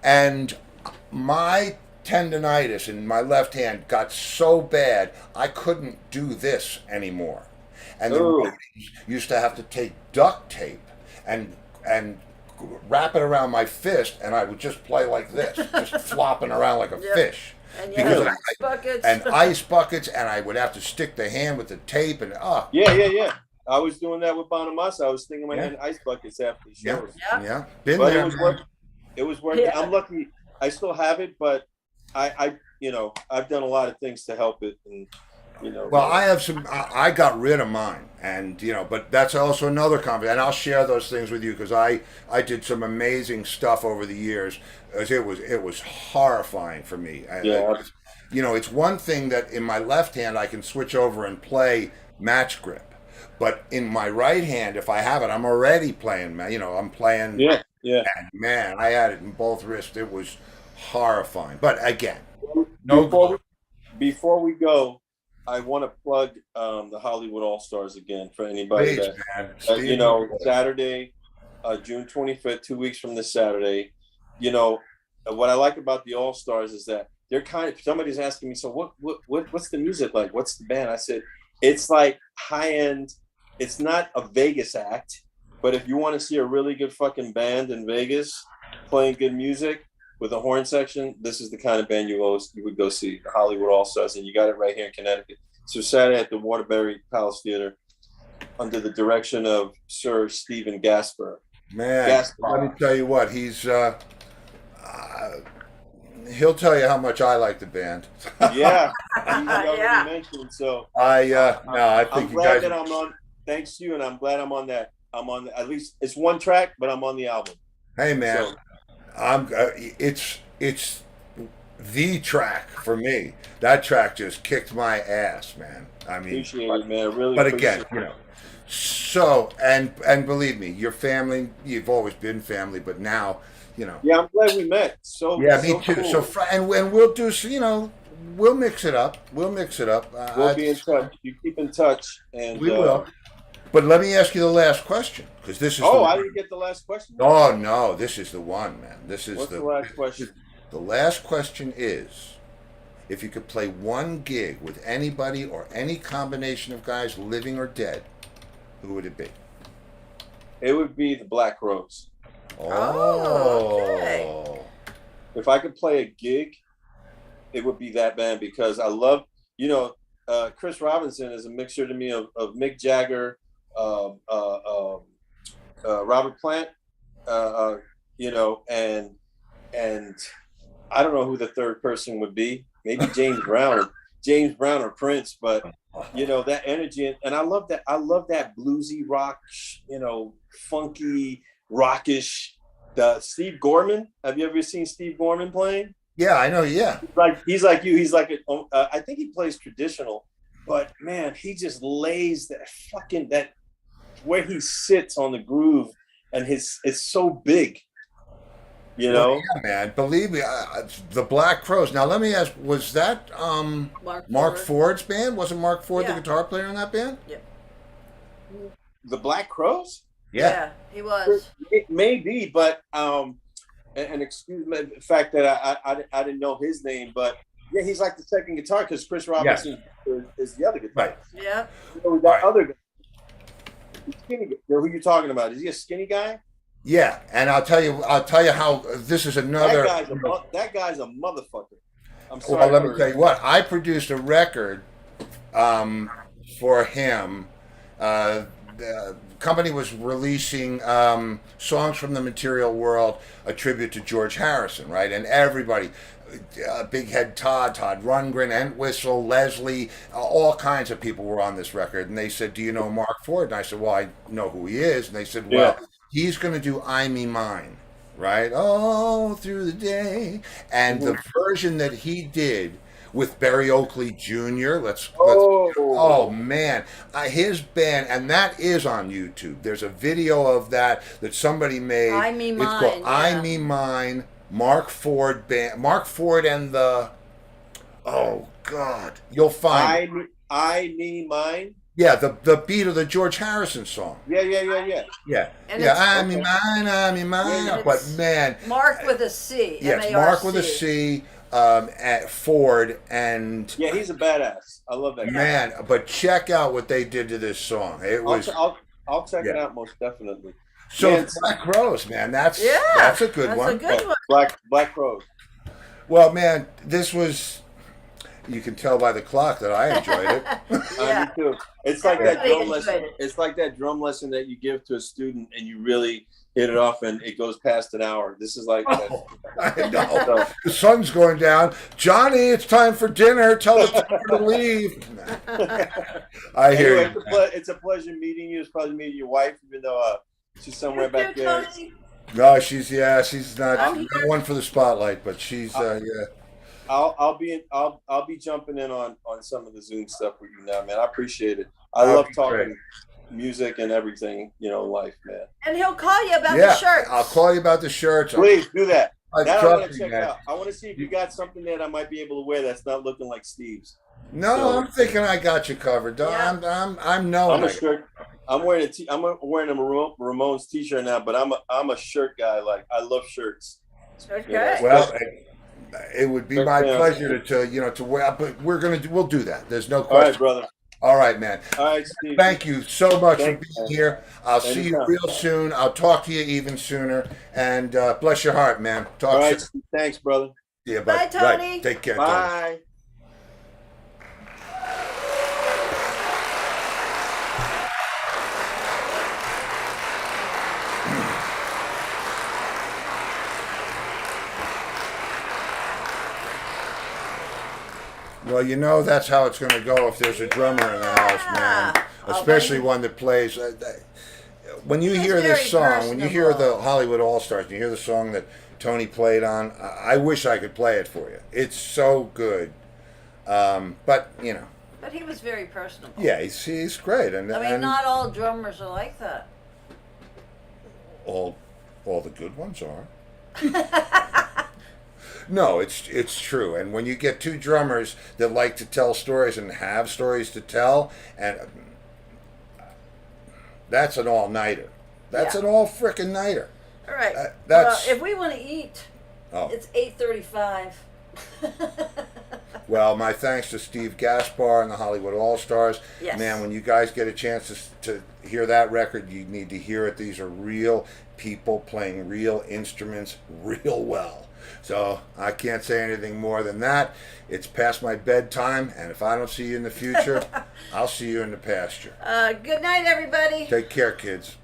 and my tendonitis in my left hand got so bad I couldn't do this anymore, and the Oh, roadies used to have to take duct tape and wrap it around my fist, and I would just play like this, just flopping around like a Yep. fish. And you Because had of ice buckets. and ice buckets, and I would have to stick the hand with the tape, and yeah. I was doing that with Bonamassa. I was sticking my Yeah. hand in ice buckets after the yeah, shows. Yeah. yeah, been But there. it was Man. worth. It was worth it. Yeah. I'm lucky. I still have it, but I've done a lot of things to help it, and Well, I have some. I got rid of mine, and but that's also another conversation, and I'll share those things with you because I did some amazing stuff over the years. It was horrifying for me. Yeah. It's one thing that in my left hand I can switch over and play match grip, but in my right hand, if I have it, I'm already playing. I'm playing. yeah. And man, I had it in both wrists. It was horrifying. But again, no Before glory. before we go, I want to plug the Hollywood All Stars again for anybody Please, that man. Saturday, June 25th, 2 weeks from this Saturday. What I like about the All Stars is that they're somebody's asking me, so what's the music like? What's the band? I said, it's like high end. It's not a Vegas act, but if you want to see a really good fucking band in Vegas playing good music with a horn section, this is the kind of band you would go see, the Hollywood All Stars, and you got it right here in Connecticut. So Saturday at the Waterbury Palace Theater, under the direction of Sir Stephen Gasper. Man, Gaspar. let me tell you what, he'll tell you how much I like the band. Yeah, he already Yeah. mentioned. So I I'm think you glad guys. that I'm on. Thanks to you, and I'm glad I'm on that. I'm on at least it's one track, but I'm on the album. Hey man, So I'm. It's the track for me. That track just kicked my ass, man. I mean, appreciate it, man. Really. but appreciate again, it. So and believe me, your family. You've always been family, but now, Yeah, I'm glad we met. So Yeah, me so too. cool. And we'll do. We'll mix it up. We'll We'll be in touch. You keep in touch, and We will. But let me ask you the last question, because this is. Oh, the I one. didn't get the last question. Oh no, this is the one, man. This is What's the last question? The last question is, if you could play one gig with anybody or any combination of guys, living or dead, who would it be? It would be the Black Rose. Oh, okay. If I could play a gig, it would be that band because I love, you know, Chris Robinson is a mixture to me of Mick Jagger, um, uh, um, Robert Plant, you know, and I don't know who the third person would be. Maybe James Brown or Prince, but you know that energy, and I love that. I love that bluesy rock, you know, funky rockish. The Steve Gorman. Have you ever seen Steve Gorman playing? Yeah, I know. Yeah. He's like you. He's like I think he plays traditional, but man, he just lays that fucking that where he sits on the groove, and it's so big. You know, Well, yeah, man. Believe me, the Black Crows. Now, let me ask: was that Mark Ford's band? Wasn't Mark Ford the guitar player in that band? Yep. the Black Crows. Yeah, he was. It may be, but and excuse me the fact that I didn't know his name, but yeah, he's like the second guitar because Chris Robinson is the other guitar. Right. Yeah. So that other guy, the skinny guy. Who you talking about? Is he a skinny guy? Yeah, and I'll tell you how this is another. That guy's a motherfucker. I'm sorry. Well, let me tell you what. I produced a record for him. The company was releasing songs from the material world, a tribute to George Harrison, right? And everybody, Big Head Todd Rundgren, Entwistle, Leslie, all kinds of people were on this record. And they said, "Do you know Mark Ford?" And I said, "Well, I know who he is." And they said, "Well, he's going to do I Me Mine, right? All through the day." And the version that he did with Barry Oakley Jr. Oh man, his band, and that is on YouTube. There's a video of that somebody made. I Me Mine. It's called I Me Mine. Mark Ford band. Mark Ford and the. Oh God, you'll find. I Me Mine. Yeah, the beat of the George Harrison song. Yeah. Yeah, And I Me Mine, I Me Mine. Yeah, but man, Mark with a C. yes, M-A-R-C. Mark with a C. At Ford and yeah, he's a badass. I love that guy. Man, but check out what they did to this song. It was. I'll check it out most definitely. So man, Black Crows, man, that's a good one. That's a good one. Black Crows. Well, man, this was. You can tell by the clock that I enjoyed it. Yeah. Me too. It's like that Everybody drum lesson. enjoyed it. It's like that drum lesson that you give to a student and you really hit it off and it goes past an hour. This is like I know. The sun's going down. Johnny, it's time for dinner. Tell the teacher to leave. I hear you. It's a pleasure meeting you. It's a pleasure meeting your wife, even though she's somewhere back there. Tony. No, she's not one for the spotlight, but she's yeah. I'll be jumping in on some of the Zoom stuff with you now, man. I appreciate it. I love talking music and everything, in life, man. And he'll call you about the shirts. I'll call you about the shirts. Please do that. That I want to check man. out. I want to see if you got something that I might be able to wear that's not looking like Steve's. No, I'm thinking I got you covered. Yeah. I'm knowing. I'm a shirt. I'm wearing a Ramones t-shirt now, but I'm a shirt guy. Like I love shirts. Okay. Well, it would be my pleasure to wear, but we'll do that. There's no question. All right, brother. All right, man. All right, Steve. Thank you so much for being man. here. I'll see you real soon. I'll talk to you even sooner. And bless your heart, man. Talk All right, soon. Steve. Thanks, brother. Yeah, bye, Tony. Right. Take care. Tony. Bye. Well, that's how it's going to go if there's a drummer in the house, man. Especially one that plays. When you hear this song, when you hear the Hollywood All-Stars, and you hear the song that Tony played on, I wish I could play it for you. It's so good. But But he was very personable. Yeah, he's great. And not all drummers are like that. All the good ones are. No, it's true. And when you get two drummers that like to tell stories and have stories to tell, and that's an all-nighter. That's an all frickin' nighter. All right. That's if we want to eat, it's 8:35. Well, my thanks to Steve Gaspar and the Hollywood All Stars. Yes. Man, when you guys get a chance to hear that record, you need to hear it. These are real people playing real instruments real well. So I can't say anything more than that. It's past my bedtime, and if I don't see you in the future, I'll see you in the pasture. Good night, everybody. Take care, kids.